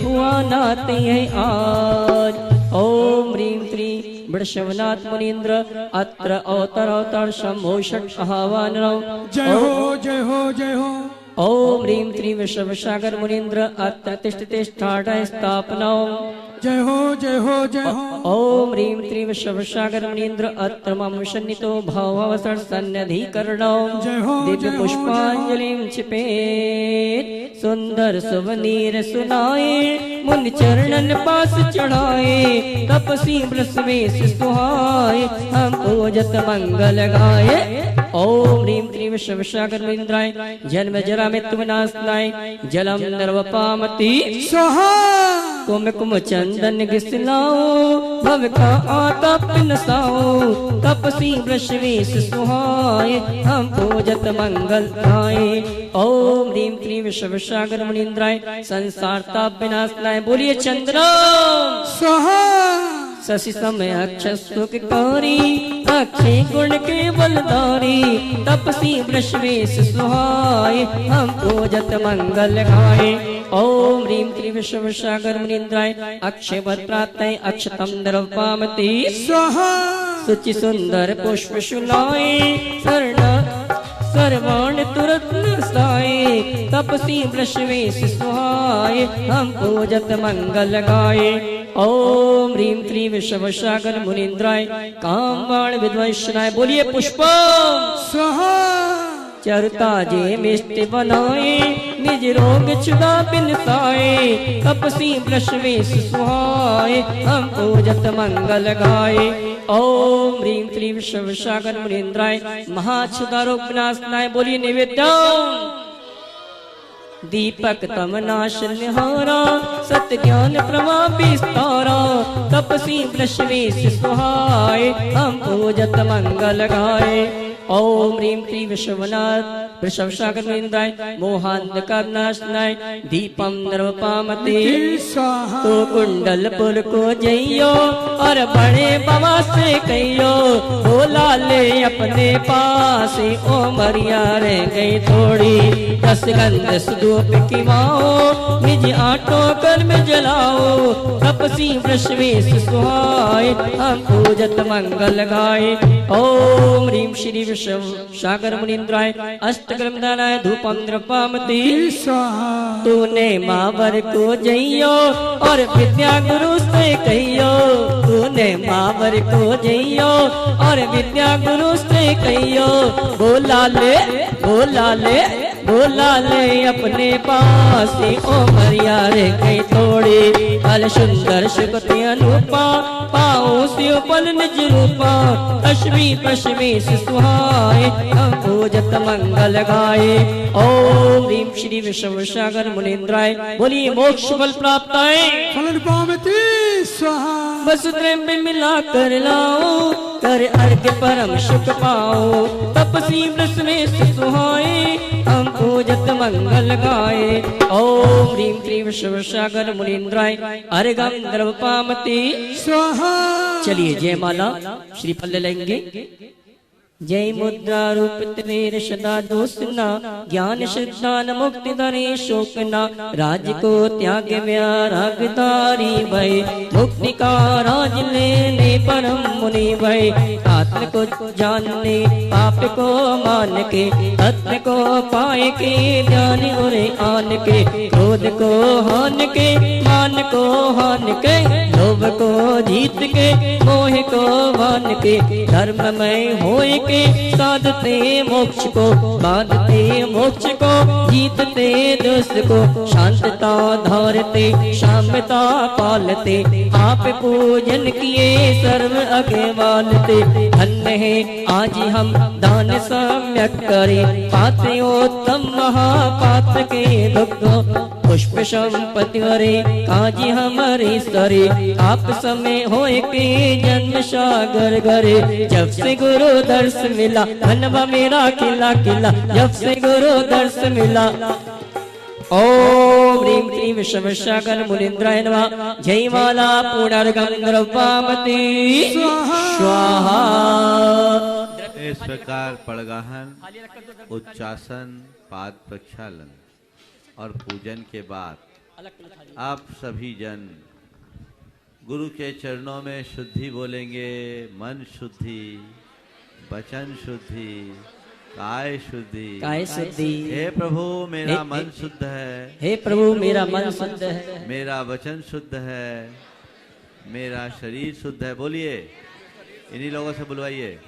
S2: हुआ नाते है आज। ओम ह्रीं श्री वृषभनाथ मुनीन्द्र अत्र अवतर शंभो षट् आह्वान।
S3: जय हो जय हो जय हो।
S2: ओम ह्रीं श्री वृषभ सागर मुनीन्द्र अत्र तिष्ठतिष्ठाठ स्थापना।
S3: जय हो जय हो जय हो।
S2: ओम ह्रीं श्री वृषभ सागर मुनीन्द्र अत्र मम सन्नितो भावावसर सन्निधिकरणो। दिव्य पुष्पांजलिं क्षिपेत् सुंदर सुवनीर सुनाए, मुनि चरणन पास चढ़ाए, तपसी ब्रसवेश सुहाए, हम पूजत मंगल गाए। ओम ह्रीं श्री वृषभ सागर मुनीन्द्राय जन्म जरा मृत्यु विनाशनाय जलम नर्वपामति स्वाहा। कुम कुम चंदन घिसलाओ, भव का आतप नसाओ, तपसी वृषवेश सुहाए, हम पूजत मंगल गाए। ओम ह्रीं श्री वृषभ सागर मुनीन्द्राय संसार ताप विनाशनाय। बोलिए चंद्र स्वाहा। शशि समय अक्षय सुखकारी, अक्षय गुण के बलधारी, तपसी वृषवेश सुहाए, हम पूजत मंगल गाए। ओम ह्रीं क्लीं विश्वसागर मुनीन्द्राय अक्षयवत्रात्तये अक्षतं द्रवपामति
S5: स्वाहा
S2: सुचि सुंदर पुष्प शुलाए सर्वाण तुरत्न साए तपसी वृषवेश सुहाए हम पूजत मंगल गाए ओम ह्रीं क्लीं विश्वसागर मुनीन्द्राय कामबाण विध्वंसनाय बोलिए पुष्प
S5: स्वाहा
S2: चरता जे मिष्टि बनाए निज रोग छुड़ा बिनसाए तपसी वृषवेश सुहाए हम पूजत मंगल गाए ओम ह्रीं क्लीं विश्वसागर मुनीन्द्राय महाक्षुधा रोग विनाशनाय बोलिए निवेद्य दीपक तम नाशन निहारा सत्य ज्ञान प्रवाह विस्तारा तपसी वृषवेश सुहाए हम पूजत मंगल गाए ओम ह्रीं क्लीं विश्वनाथ वृषभसागर मुनीन्द्राय मोहांधकार नाशनाय दीपम नरवपामते
S5: स्वाहा
S2: तो कुंडल पुर को जइयो और बड़े बाबा से कहियो बोला ले अपने पास ओ मरिया रह गई थोड़ी दस गंध सुधूप की माओ निज आटो कर में जलाओ तपसी वृषवेश सुहाए हम पूजत मंगल गाए ओम ह्रीं श्री विश्वसागर मुनीन्द्राय अष्टकर्म दानाय धूपम द्रवपामति
S5: स्वाहा
S2: तूने मावर को जइयो और विद्या गुरु से कहियो तूने मावर को जइयो और विद्या गुरु से कहियो बोला ले अपने पास ओ मरिया रे कई थोड़ी अल सुंदर सुगति अनुपा पाओ शिव पल निज रूपा अश्वी पश्वी सुहाए हम पूजत मंगल गाए ओम ह्रीं श्री विश्वसागर मुनीन्द्राय बोलिए मोक्ष फल प्राप्त है
S5: फलन पामति स्वाहा
S2: बस प्रेम में मिला कर लाओ कर अर्घ परम सुख पाओ तपसी वृषवेश सुहाए हम पूजत मंगल गाए ओम ह्रीं क्लीं विश्वसागर मुनीन्द्राय अर्घं द्रवपामति
S5: स्वाहा
S2: चलिए जय माला श्रीफल लेंगे जय मुद्रा रूप तेरे सदा दोषना ज्ञान श्रद्धा न मुक्ति दरे शोकना राज को त्याग व्यारागदारी भय मुक्ति का राज लेने परम मुनि भय आत्म को जानने पाप को मान के तत्व को पाए के ध्यान उरे आन के क्रोध को हान के मान को हान के लोभ को जीत के मोह को मान के धर्ममय होए के साधते मोक्ष को बांधते मोक्ष को जीतते दुष्ट को शांतता धारते शांतता पालते आप पूजन किए सर्व आगे वालते धन्य है आज हम दान सम्यक करें पाते उत्तम महापात्र के दुख पुष्प संपत्ति हरे काजी हमारे सरे आप समय होए के जन्म सागर घरे जब से गुरु दर्श मिला धनवा मेरा किला किला जब से गुरु दर्श मिला ओम ह्रीं क्लीं विश्वसागर मुनीन्द्राय नमः जय माला पुनर्गं द्रवपामति स्वाहा
S1: इस प्रकार पड़गाहन उच्चासन पाद प्रक्षालन और पूजन के बाद आप सभी जन गुरु के चरणों में शुद्धि बोलेंगे मन शुद्धि वचन शुद्धि काय शुद्धि हे प्रभु मेरा मन शुद्ध है
S2: हे प्रभु मेरा मन शुद्ध है
S1: मेरा वचन शुद्ध है मेरा शरीर शुद्ध है बोलिए इन्हीं लोगों से बुलवाइए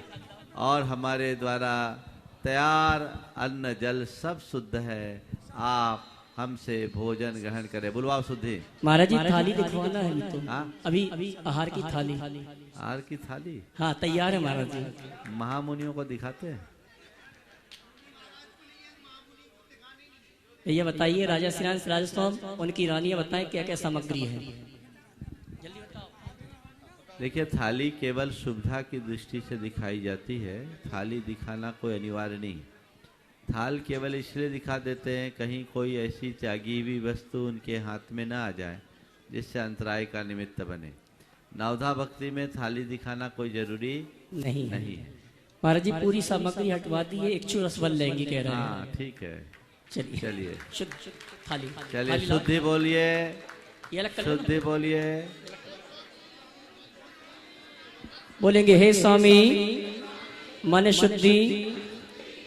S1: और हमारे द्वारा तैयार अन्न जल सब शुद्ध है आप हमसे भोजन ग्रहण करें बुलवाओ शुद्धि
S2: महाराज जी थाली दिखवाना है तो
S1: हाँ?
S2: अभी आहार की थाली
S1: आहार की थाली
S2: हाँ तैयार है महाराज जी
S1: महामुनियों को दिखाते हैं
S2: भैया बताइए राजा श्रीराज राजस्थान उनकी रानियां बताएं क्या क्या सामग्री है
S1: देखिए थाली केवल सुविधा की दृष्टि से दिखाई जाती है थाली दिखाना कोई अनिवार्य नहीं थाल केवल इसलिए दिखा देते हैं कहीं कोई ऐसी त्यागी हुई वस्तु उनके हाथ में ना आ जाए जिससे अंतराय का निमित्त बने नवधा भक्ति में थाली दिखाना कोई जरूरी
S2: नहीं
S1: है
S2: महाराज जी पूरी सामग्री हटवा दी है एक चूरस बन लेंगे कह रहे हैं
S1: हाँ ठीक है
S2: चलिए
S1: चलिए
S2: शुद्ध थाली
S1: चलिए
S2: थाली लाओ।
S1: शुद्धि बोलिए,
S2: ये अलग कर लो ना।
S1: शुद्धि बोलिए।
S2: बोलेंगे हे स्वामी मन शुद्धि,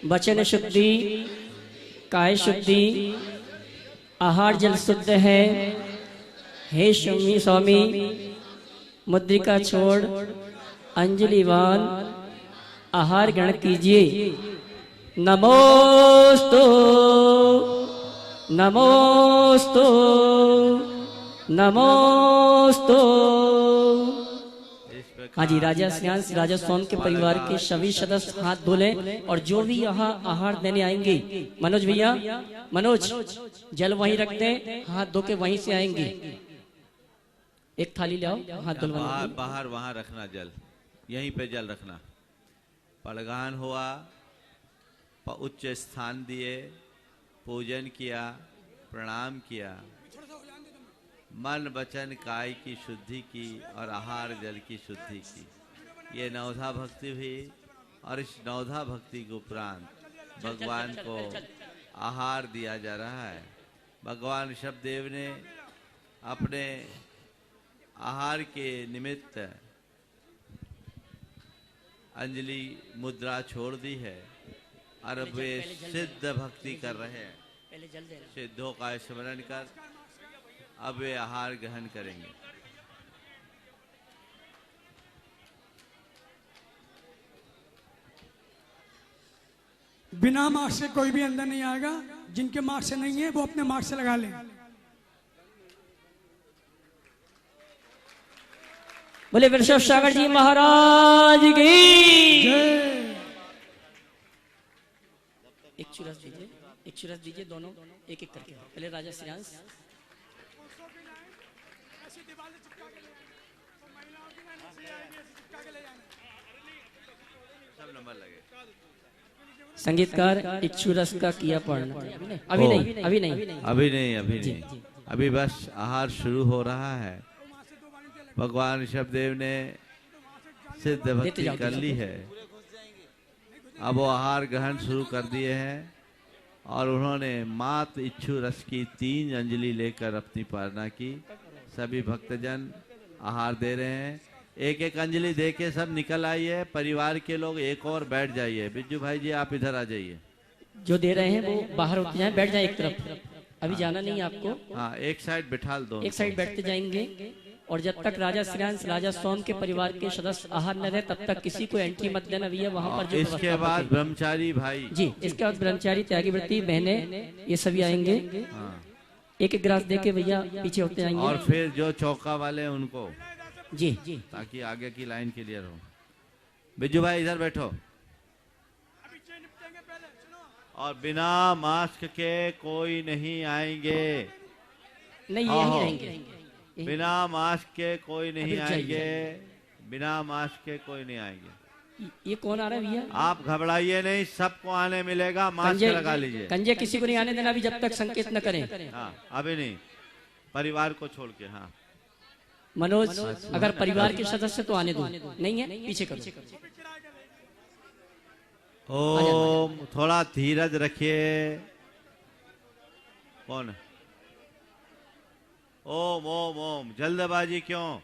S2: वचन शुद्धि, काय शुद्धि, आहार जल शुद्ध है। हे स्वामी मुद्रिका छोड़ अंजलिवान आहार ग्रहण कीजिए। नमोस्तु नमोस्तु नमोस्तु। हाँ जी, राजा श्रेयांश राजा सोम के परिवार के सभी सदस्य हाथ धोलें और जो भी यहाँ आहार देने आएंगे, मनोज भैया, मनोज जल वहीं रख दें, हाथ धो के वहीं से आएंगे। एक थाली लाओ, हाथ धुलवाने
S1: बाहर
S2: के लिए।
S1: बाहर वहां रखना जल, यहीं पे जल रखना। पड़गान हुआ, उच्च स्थान दिए, पूजन किया, प्रणाम किया, मन वचन काय की शुद्धि की और आहार जल की शुद्धि की। ये नवधा भक्ति हुई और इस नवधा भक्ति के उपरांत भगवान को आहार दिया जा रहा है। भगवान ऋषभदेव ने अपने आहार के निमित्त अंजलि मुद्रा छोड़ दी है और अब वे सिद्ध भक्ति कर रहे हैं।
S2: पहले जल देना।
S1: सिद्धों का स्मरण कर अब वे आहार ग्रहण करेंगे।
S5: बिना मास्क से कोई भी अंदर नहीं आएगा। जिनके मास्क से नहीं है वो अपने मास्क से लगा लें।
S2: बोले वृषभ सागर जी महाराज की। एक चुरस दीजिए, एक चुरस दीजिए, दोनों एक एक करके। पहले राजा श्रेयांश।
S1: सब नंबर लगे।
S2: संगीतकार इच्छु रस का किया पढ़ना। अभी नहीं, अभी नहीं,
S1: अभी नहीं, अभी नहीं, अभी बस आहार शुरू हो रहा है। भगवान ऋषभदेव ने सिद्ध भक्ति कर ली है, अब वो आहार ग्रहण शुरू कर दिए हैं और उन्होंने मात इच्छु रस की 3 अंजलि लेकर अपनी पालना की। सभी भक्तजन आहार दे रहे हैं। एक एक अंजलि दे के सब निकल आइए। परिवार के लोग एक और बैठ जाइए। बिज्जू भाई जी आप इधर आ जाइए।
S2: जो दे रहे हैं वो बाहर होते जाएं, बैठ जाए एक तरफ। अभी जाना नहीं है आपको।
S1: हाँ, एक साइड बिठा दो।
S2: एक साइड बैठते जाएंगे और जब तक राजा श्रेयांश राजा सोम के परिवार के सदस्य आहार न रहे तब तक किसी को एंट्री मत देना भैया। वहां पर जो
S1: इसके बाद ब्रह्मचारी भाई
S2: जी, इसके बाद ब्रह्मचारी त्यागी व्रती बहने ये सभी आएंगे।
S1: हाँ,
S2: एक एक गिलास देके भैया पीछे होते जाएंगे।
S1: और फिर जो चौका वाले हैं उनको,
S2: जी,
S1: ताकि आगे की लाइन क्लियर हो। बिज्जू भाई इधर बैठो। और बिना मास्क के कोई नहीं आएंगे।
S2: नहीं यही
S1: आहो।
S2: रहेंगे।
S1: बिना मास्क के कोई नहीं
S2: अभी जाइए,
S1: आएंगे। बिना मास्क के कोई नहीं आएंगे।
S2: ये कौन आ रहा है भैया?
S1: आप घबराइए नहीं, सबको आने मिलेगा। मास्क लगा लीजिए।
S2: कंजे किसी को नहीं आने देना अभी जब तक संकेत न करें।
S1: हाँ, अभी नहीं, परिवार को छोड़ के। हाँ,
S2: मनोज अगर परिवार के सदस्य तो आने दो, नहीं है पीछे करो।
S1: ओम, थोड़ा धीरज रखिए। कौन? ओम ओम ओम, जल्दबाजी क्यों?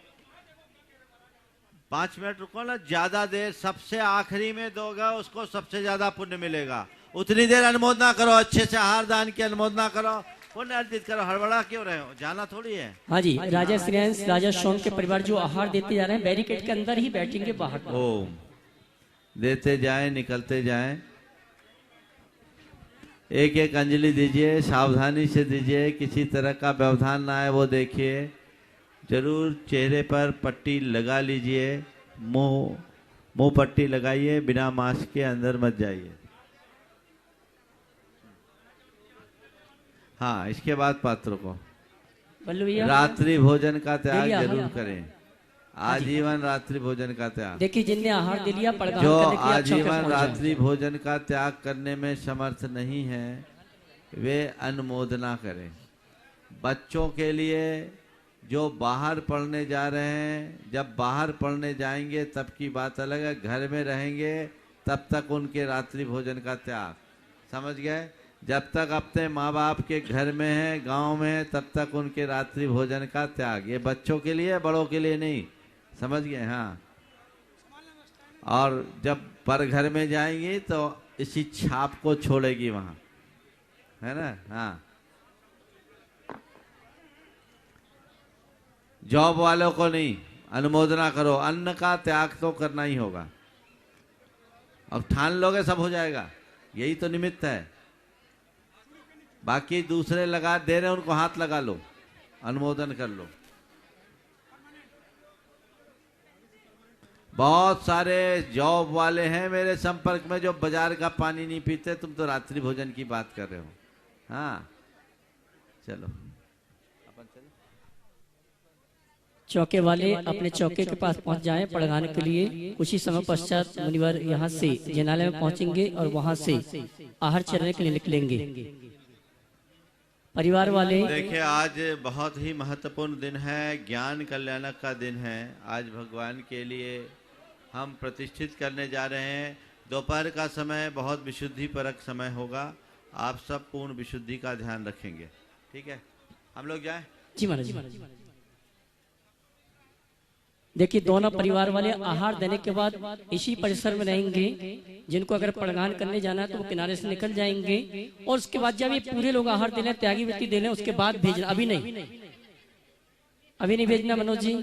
S1: 5 मिनट रुको ना, ज्यादा देर। सबसे आखिरी में दोगे उसको सबसे ज्यादा पुण्य मिलेगा। उतनी देर अनुमोदना करो, अच्छे से आहार दान की अनुमोदना करो, पुण्य अर्जित करो। हड़बड़ा क्यों रहे हो? जाना थोड़ी है।
S2: हाँ जी, राजा श्रेयांश राजा सोम के परिवार जो आहार देते जा रहे हैं बैरिकेड के अंदर ही बैठेंगे, बाहर।
S1: ओम, देते जाएं, निकलते जाएं। एक एक अंजलि दीजिए, सावधानी से दीजिए, किसी तरह का व्यवधान ना आए वो देखिए। जरूर चेहरे पर पट्टी लगा लीजिए, मुंह पट्टी लगाइए। बिना मास्क के अंदर मत जाइए। हाँ, इसके बाद पात्रों को
S2: बल्लू भैया
S1: रात्रि भोजन का त्याग
S2: भैया,
S1: जरूर
S2: हाँ।
S1: करें। आजीवन रात्रि भोजन का त्याग।
S2: देखिए जिनने आहार दे लिया पड़गाम
S1: जो
S2: करने के लिए अच्छों के
S1: आजीवन
S2: पहुंच जाए।
S1: रात्रि भोजन का त्याग करने में समर्थ नहीं है, वे अनुमोदना करें। बच्चों के लिए जो बाहर पढ़ने जा रहे हैं, जब बाहर पढ़ने जाएंगे तब की बात अलग है। घर में रहेंगे तब तक उनके रात्रि भोजन का त्याग। समझ गए? जब तक अपने माँ बाप के घर में है, गांव में है, तब तक उनके रात्रि भोजन का त्याग। ये बच्चों के लिए, बड़ों के लिए नहीं, समझ गए? हाँ। और जब पर घर में जाएंगी तो इसी छाप को छोड़ेगी वहां, है ना? हाँ। जॉब वालों को नहीं, अनुमोदना करो, अन्न का त्याग तो करना ही होगा। अब ठान लोगे सब हो जाएगा, यही तो निमित्त है। बाकी दूसरे लगा दे रहे, उनको हाथ लगा लो, अनुमोदन कर लो। बहुत सारे जॉब वाले हैं मेरे संपर्क में जो बाजार का पानी नहीं पीते। तुम तो रात्रि भोजन की बात कर रहे हो। हाँ, चलो अपन चलो।
S2: चौके वाले अपने चौके के पास पहुंच जाएं पड़गाने के लिए। कुछ ही समय पश्चात मुनिवर यहाँ से जनालय में पहुंचेंगे और वहां से आहार चरने के लिए निकलेंगे। परिवार वाले
S1: देखिए, आज बहुत ही महत्वपूर्ण दिन है, ज्ञान कल्याणक का दिन है। आज भगवान के लिए हम प्रतिष्ठित करने जा रहे हैं। दोपहर का समय बहुत विशुद्धि परक समय होगा। आप सब पूर्ण विशुद्धि का ध्यान रखेंगे, ठीक है? हम लोग जाएं?
S2: जी महाराज जी। देखिए, दोनों परिवार वाले आहार देने के बाद इसी परिसर में रहेंगे। जिनको अगर पड़गान करने जाना है तो वो किनारे से निकल जाएंगे। और उसके बाद जब ये पूरे लोग आहार दे लें, त्यागी वृत्ति दे लें, उसके बाद भेजना। अभी नहीं, अभी नहीं भेजना मनोज जी,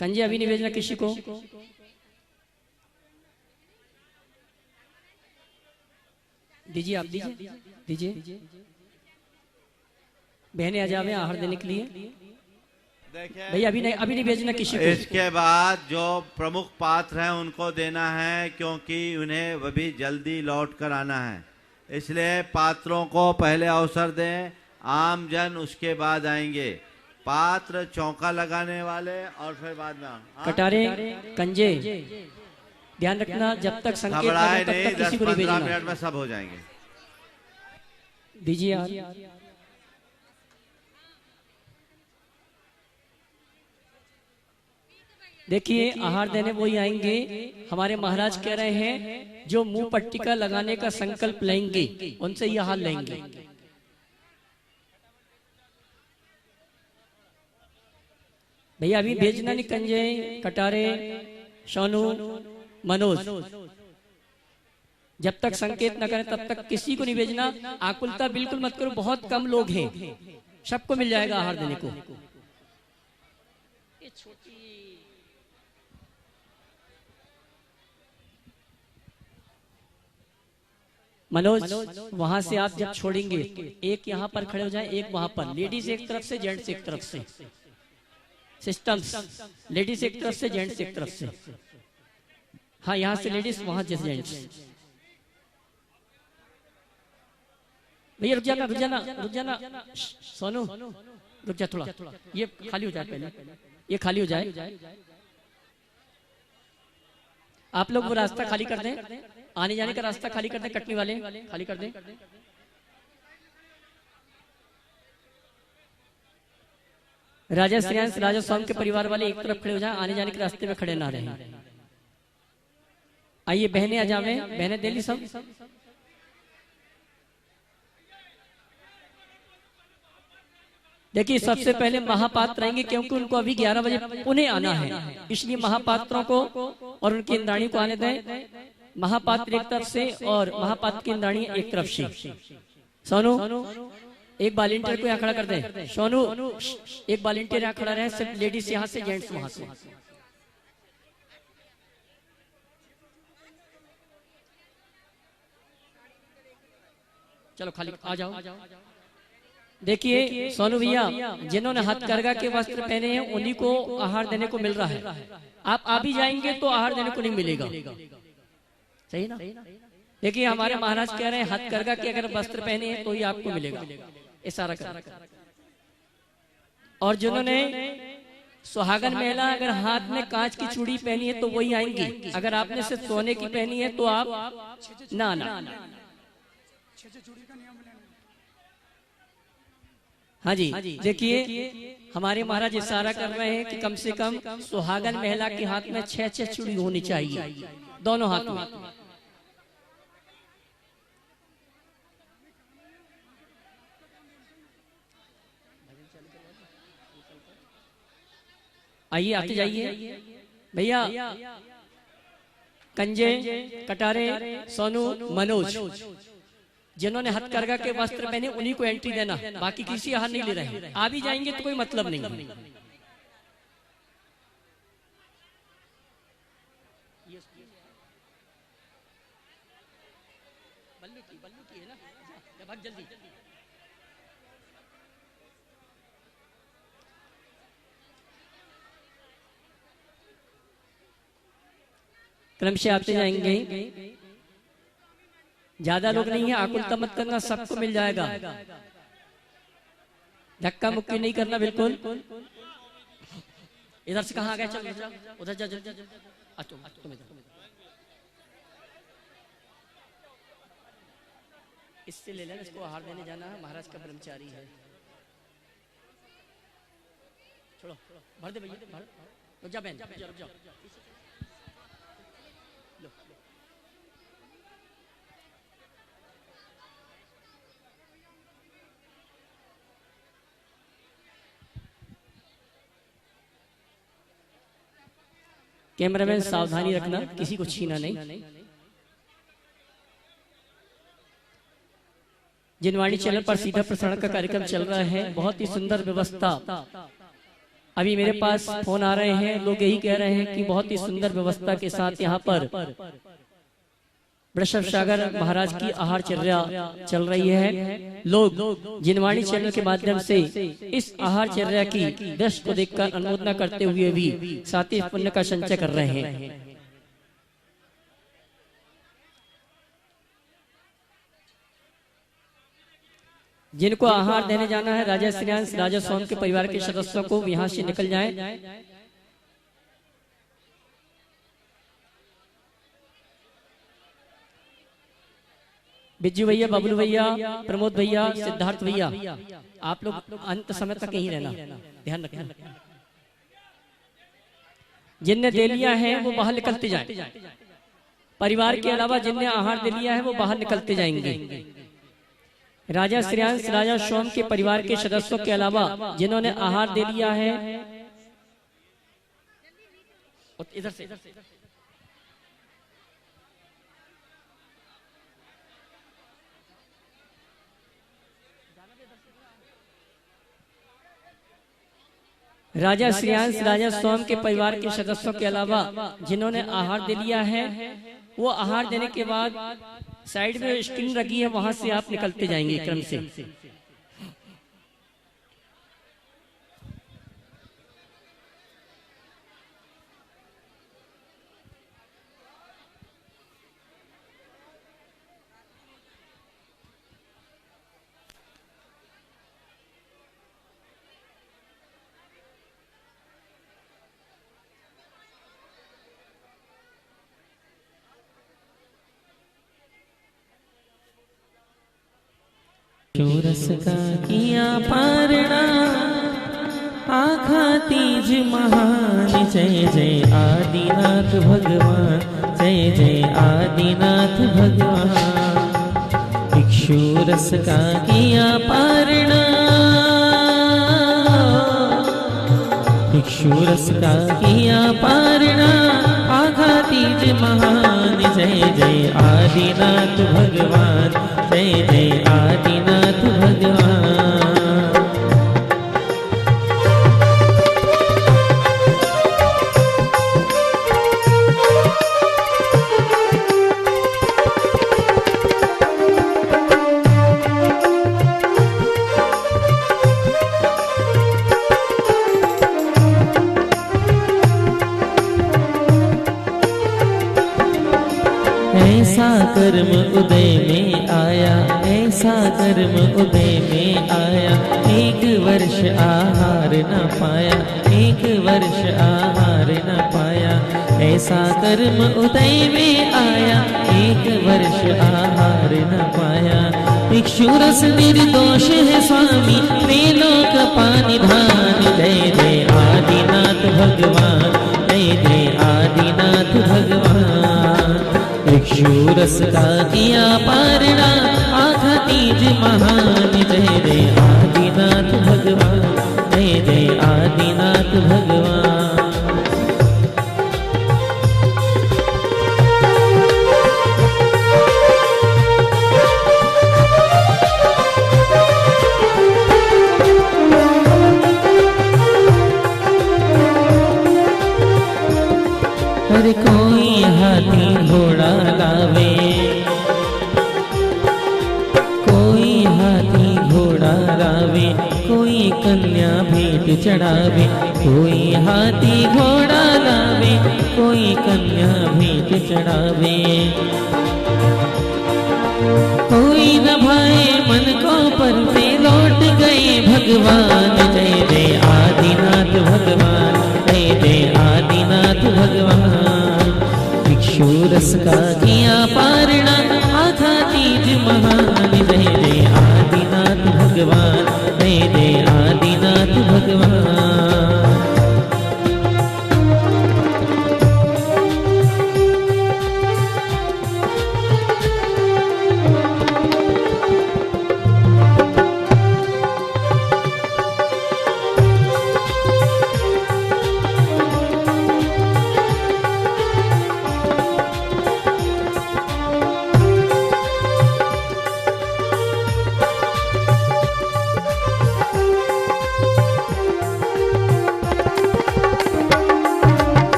S2: कंजे अभी नहीं भेजना किसी को। दीजिए, आप दीजिए। बहनें आ जावे आहार देने के लिए। भैया अभी नहीं भेजना किसी को।
S1: इसके बाद जो प्रमुख पात्र हैं उनको देना है, क्योंकि उन्हें वह भी जल्दी लौट कर आना है। इसलिए पात्रों को पहले अवसर दें, आम जन उसके बाद आएंगे। पात्र चौका लगाने वाले और फिर बाद में
S2: कटारे कंजे ध्यान रखना, जब तक संकेत ना दे तब तक किसी को नहीं भेजना।
S1: 10-15 मिनट में सब हो जाएंगे।
S2: दीजिए यार। देखिए, आहार देने वही आएंगे। हमारे महाराज कह रहे हैं जो मुंह पट्टिका लगाने का संकल्प लेंगे उनसे यह हाल लेंगे। भैया अभी भेजना नहीं कंजे, कटारे, सोनू, मनोज। जब तक संकेत न करें तब तक किसी को नहीं भेजना। आकुलता बिल्कुल मत करो, बहुत कम लोग हैं, सबको मिल जाएगा आहार देने को। मनोज वहां से आप जब छोड़ेंगे, एक यहाँ पर खड़े हो जाए, एक वहां पर। लेडीज एक तरफ से, जेंट्स एक तरफ से। सिस्टम्स, लेडीज एक तरफ से, जेंट्स एक तरफ से। हाँ, यहाँ से लेडीज, वहां से जेंट्स। भैया रुक जाना सोनू, रुक जा थोड़ा। ये खाली हो जाए पहले, ये खाली हो जाए। आप लोग वो रास्ता खाली कर दें, आने जाने का रास्ता खाली कर दें, कटनी वाले खाली कर दें। राजा श्रेयांश, राजा स्वामी के परिवार वाले एक तरफ खड़े हो जाएं, आने जाने के रास्ते में खड़े ना रहें। आइए बहनें आ जावे, बहनें दिल्ली सब। देखिए, सबसे पहले महापात्र आएंगे, क्योंकि उनको अभी 11 बजे पुणे आना है। इसलिए महापात्रों को और उनकी इंद्राणी को आने दें। महापात्र एक तरफ से और महापात्र की इंद्राणी एक तरफ से। सोनू, एक वॉलंटियर को यहाँ खड़ा कर दे। सोनू, एक वॉलंटियर यहाँ खड़ा रहे, सिर्फ लेडीज यहाँ से, जेंट्स वहां से। चलो खाली आ जाओ। देखिए सोनू भैया, जिन्होंने हथकरघा के वस्त्र पहने हैं उन्हीं को आहार देने को मिल रहा है। आप आ भी जाएंगे तो आहार देने को नहीं मिलेगा, सही ना? देखिए, हमारे महाराज कह रहे हैं हथकरघा के अगर वस्त्र पहने हैं तो ही आपको मिलेगा, इशारा कर। और जिन्होंने सुहागन महिला अगर हाथ में कांच की चूड़ी पहनी है तो वही आएंगी। अगर आपने सिर्फ सोने की पहनी है तो आप ना। हाँ जी, देखिए हमारे महाराज इशारा कर रहे हैं कि कम से कम सुहागन महिला के हाथ में 6 चूड़ी होनी चाहिए, दोनों हाथों में।
S6: आइए आते जाइए भैया। कंजे, कटारे, सोनू, मनोज, जिन्होंने हथकरघा के वस्त्र पहने उन्हीं को एंट्री देना, बाकी किसी आहार नहीं ले रहे। आ भी जाएंगे तो कोई मतलब नहीं है। बल्लू की है ना, भाग जल्दी। क्रम से आते जाएंगे। ज्यादा लोग नहीं है, आकुलता मत करना, सबको मिल जाएगा। धक्का मुक्की नहीं करना बिल्कुल। इधर से कहाँ आ गए? चल उधर जा, तुम इधर। इससे ले लेना, इसको आहार देने जाना है, महाराज का ब्रह्मचारी है। छोड़ो भर दे भैया, भर जा बहन, रुक जाओ। कैमरामैन सावधानी रखना, किसी को छीना नहीं। जिनवाणी चैनल पर सीधा प्रसारण का कार्यक्रम चल रहा है, बहुत ही सुंदर व्यवस्था। अभी मेरे पास फोन आ रहे हैं, लोग यही कह रहे हैं कि बहुत ही सुंदर व्यवस्था के साथ यहाँ पर वृषभ सागर महाराज की आहारचर्या चल रही है। लोग जिनवाणी चैनल के माध्यम से इस आहारचर्या की दृश्य को देखकर अनुमोदना करते हुए भी साथ ही पुण्य का संचय कर रहे हैं। जिनको आहार देने जाना है, राजा श्रेयांश, राजा सोम के परिवार के सदस्यों को यहाँ से निकल जाएं। बिज्जू भैया, बबलू भैया, प्रमोद भैया, सिद्धार्थ भैया, आप लोग अंत समय तक यहीं रहना, ध्यान रखना। जिनने दे लिया है वो बाहर निकलते जाएं। परिवार के अलावा जिनने आहार दे लिया है वो बाहर निकलते जाएंगे। राजा श्रेयांश, राजा सोम के परिवार के सदस्यों के अलावा जिन्होंने आहार दे लिया है, इधर से राजा श्रेयांश, राजा सोम के परिवार के सदस्यों के अलावा जिन्होंने आहार दे लिया है, वो आहार देने के बाद साइड में स्क्रीन लगी है, वहां से आप निकलते जाएंगे क्रम से।
S4: रस का किया पारणा, आखा तीज महान। जय जय आदिनाथ भगवान, जय जय आदिनाथ भगवान। इक्षु रस का किया पारणा, इक्षु रस का किया पारणा, आखा तीज महान। जय जय आदिनाथ भगवान, जय जय आदिनाथ भगवान। ऐसा कर्म उदय में आया, ऐसा कर्म उदय में आया, एक वर्ष आहार न पाया, एक वर्ष आहार न पाया। ऐसा कर्म उदय में आया, एक वर्ष आहार न पाया। इक्षुरस निर्दोष है स्वामी, त्रिलोक पानिधान। जय जय आदिनाथ भगवान, जय जय आदिनाथ भगवान। इक्षुरस का किया पारणा, आखा तीज महान। जय जय आदिनाथ भगवान, जय जय आदिनाथ भगवान। अरे कोई हाथी घोड़ा लावे, कोई हाथी घोड़ा लावे, कोई कन्या भेंट चढ़ावे, कोई हाथी घोड़ा लावे, कोई कन्या भेंट चढ़ावे। कोई न भाए मन को पर से लौट गए भगवान। जय जय आदिनाथ भगवान, जय जय आदिनाथ भगवान। भिक्षु रस का किया पारणा, आधा तीज महान। जय जय आदिनाथ भगवान, जय जय आदिनाथ भगवान।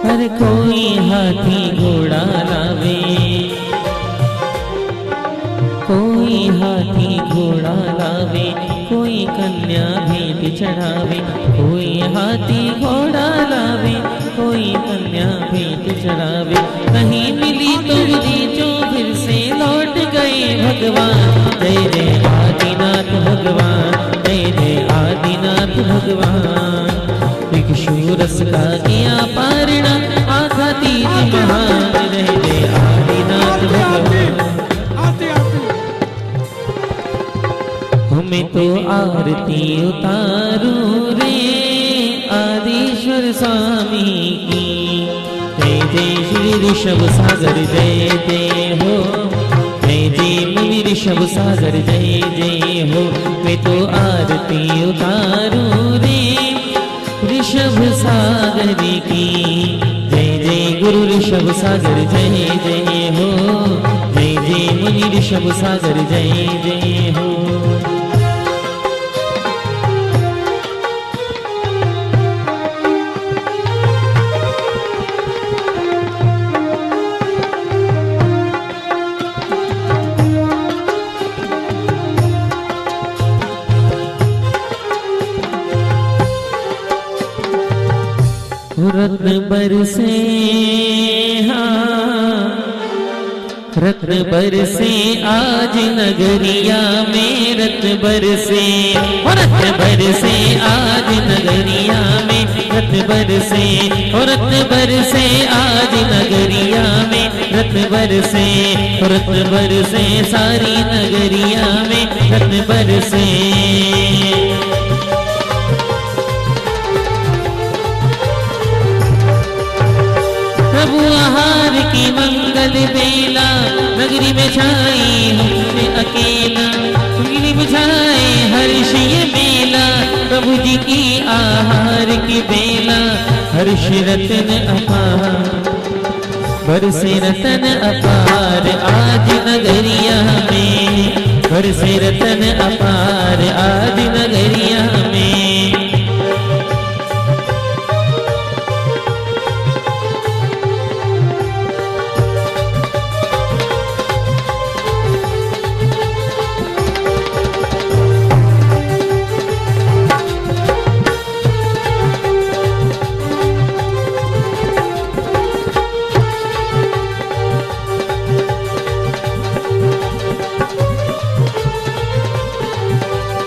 S4: हर कोई हाथी घोड़ा लावे, कोई हाथी घोड़ा लावे, कोई कन्या भेंट चढ़ावे, कोई हाथी घोड़ा लावे, कोई कन्या भेंट चढ़ावे। कहीं मिली तो मिली जो फिर से लौट गए भगवान। जय जय आदिनाथ भगवान, जय जय आदिनाथ भगवान। भिक्षु रस का किया पारणा, आधा तीज महान। जय जय आदिनाथ भगवान। हमें तो आरती उतारू रे आदिश्वर स्वामी की। जय जय श्री ऋषभ सागर जय जय हो, जय जय मुनि ऋषभ सागर जय जय हो। मैं तो आरती उतारू रे ऋषभ सागर की। जय जय गुरु ऋषभ सागर जय जय हो, जय जय मुनि ऋषभ सागर जय जय हो। रत्न बरसे, हाँ रत्न बरसे आज नगरिया में। रत्न बरसे, रत्न बरसे आज नगरिया में। रत्न बरसे, रत्न बरसे आज नगरिया में। रत्न बरसे, रत्न बरसे सारी नगरिया में। रत्न बरसे प्रभु आहार की मंगल बेला। नगरी में छाई हमसे अकेला, नगरी में छाए हर्ष ये मेला। प्रभु जी की आहार की बेला, हर्ष रतन अपार, बरसे रतन अपार आज नगरिया में। बरसे रतन अपार आज नगरिया में।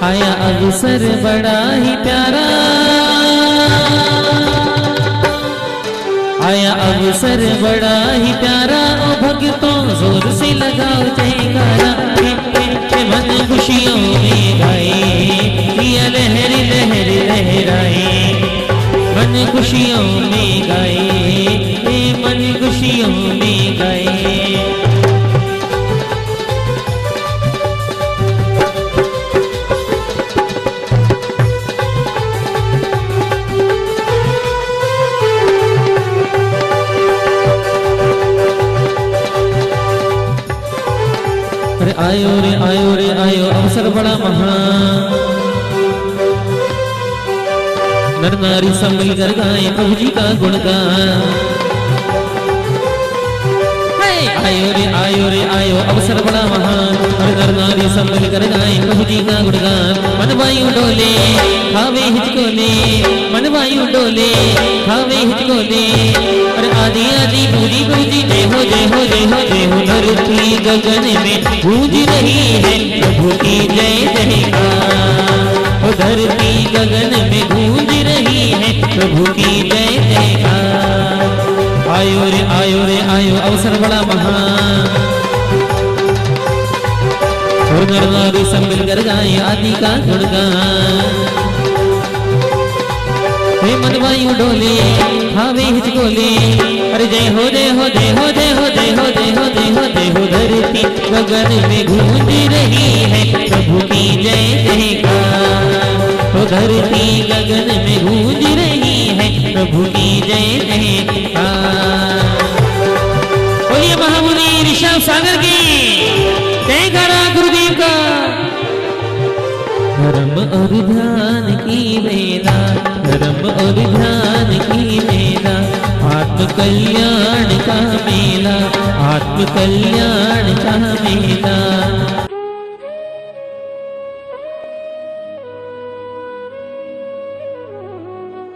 S4: आया अवसर बड़ा ही प्यारा, आया अवसर बड़ा ही प्यारा। ओ भक्तों जोर से लगाओ जयकारा। मन खुशियों में गाए, ये लहर लहर लहराए। मन खुशियों में गाए, ये मन खुशियों में गाए। आयो रे आयो रे आयो, अवसर बड़ा महान नर नारी सब मिलकर गाए प्रभु जी का गुणगान। आयो रे आयो अवसर बड़ा महान, हर नर नारी सब मिलकर गाए प्रभु जी का गुणगान। मन वायु डोले खावे हिचकोले, मन वायु डोले खावे हिचकोले। अरे आदि आदि पूरी पूजी जय हो जय हो जय हो जय हो। धरती गगन में गूंज रही है प्रभु की जय जयकार। धरती गगन में गूंज रही है प्रभु की जय जयकार। आयो रे आयो अवसर बड़ा महान, और नर नारी सब मिलकर गाए आदि का गुणगान। हे मन वायु डोले खावे हिचकोले, अरे जय हो जय हो जय हो जय हो जय हो जय हो जय हो जय हो। धरती गगन में गूंज रही है प्रभु की जय जयकार। धरती गगन में गूंज रही है प्रभु की जय जयकार। बोलिए महामुनि ऋषभ सागर की जय करा गुरुदेव का। धर्म और ध्यान की वेला, धर्म और ध्यान की वेला। आत्म कल्याण का मेला, आत्म कल्याण का मेला।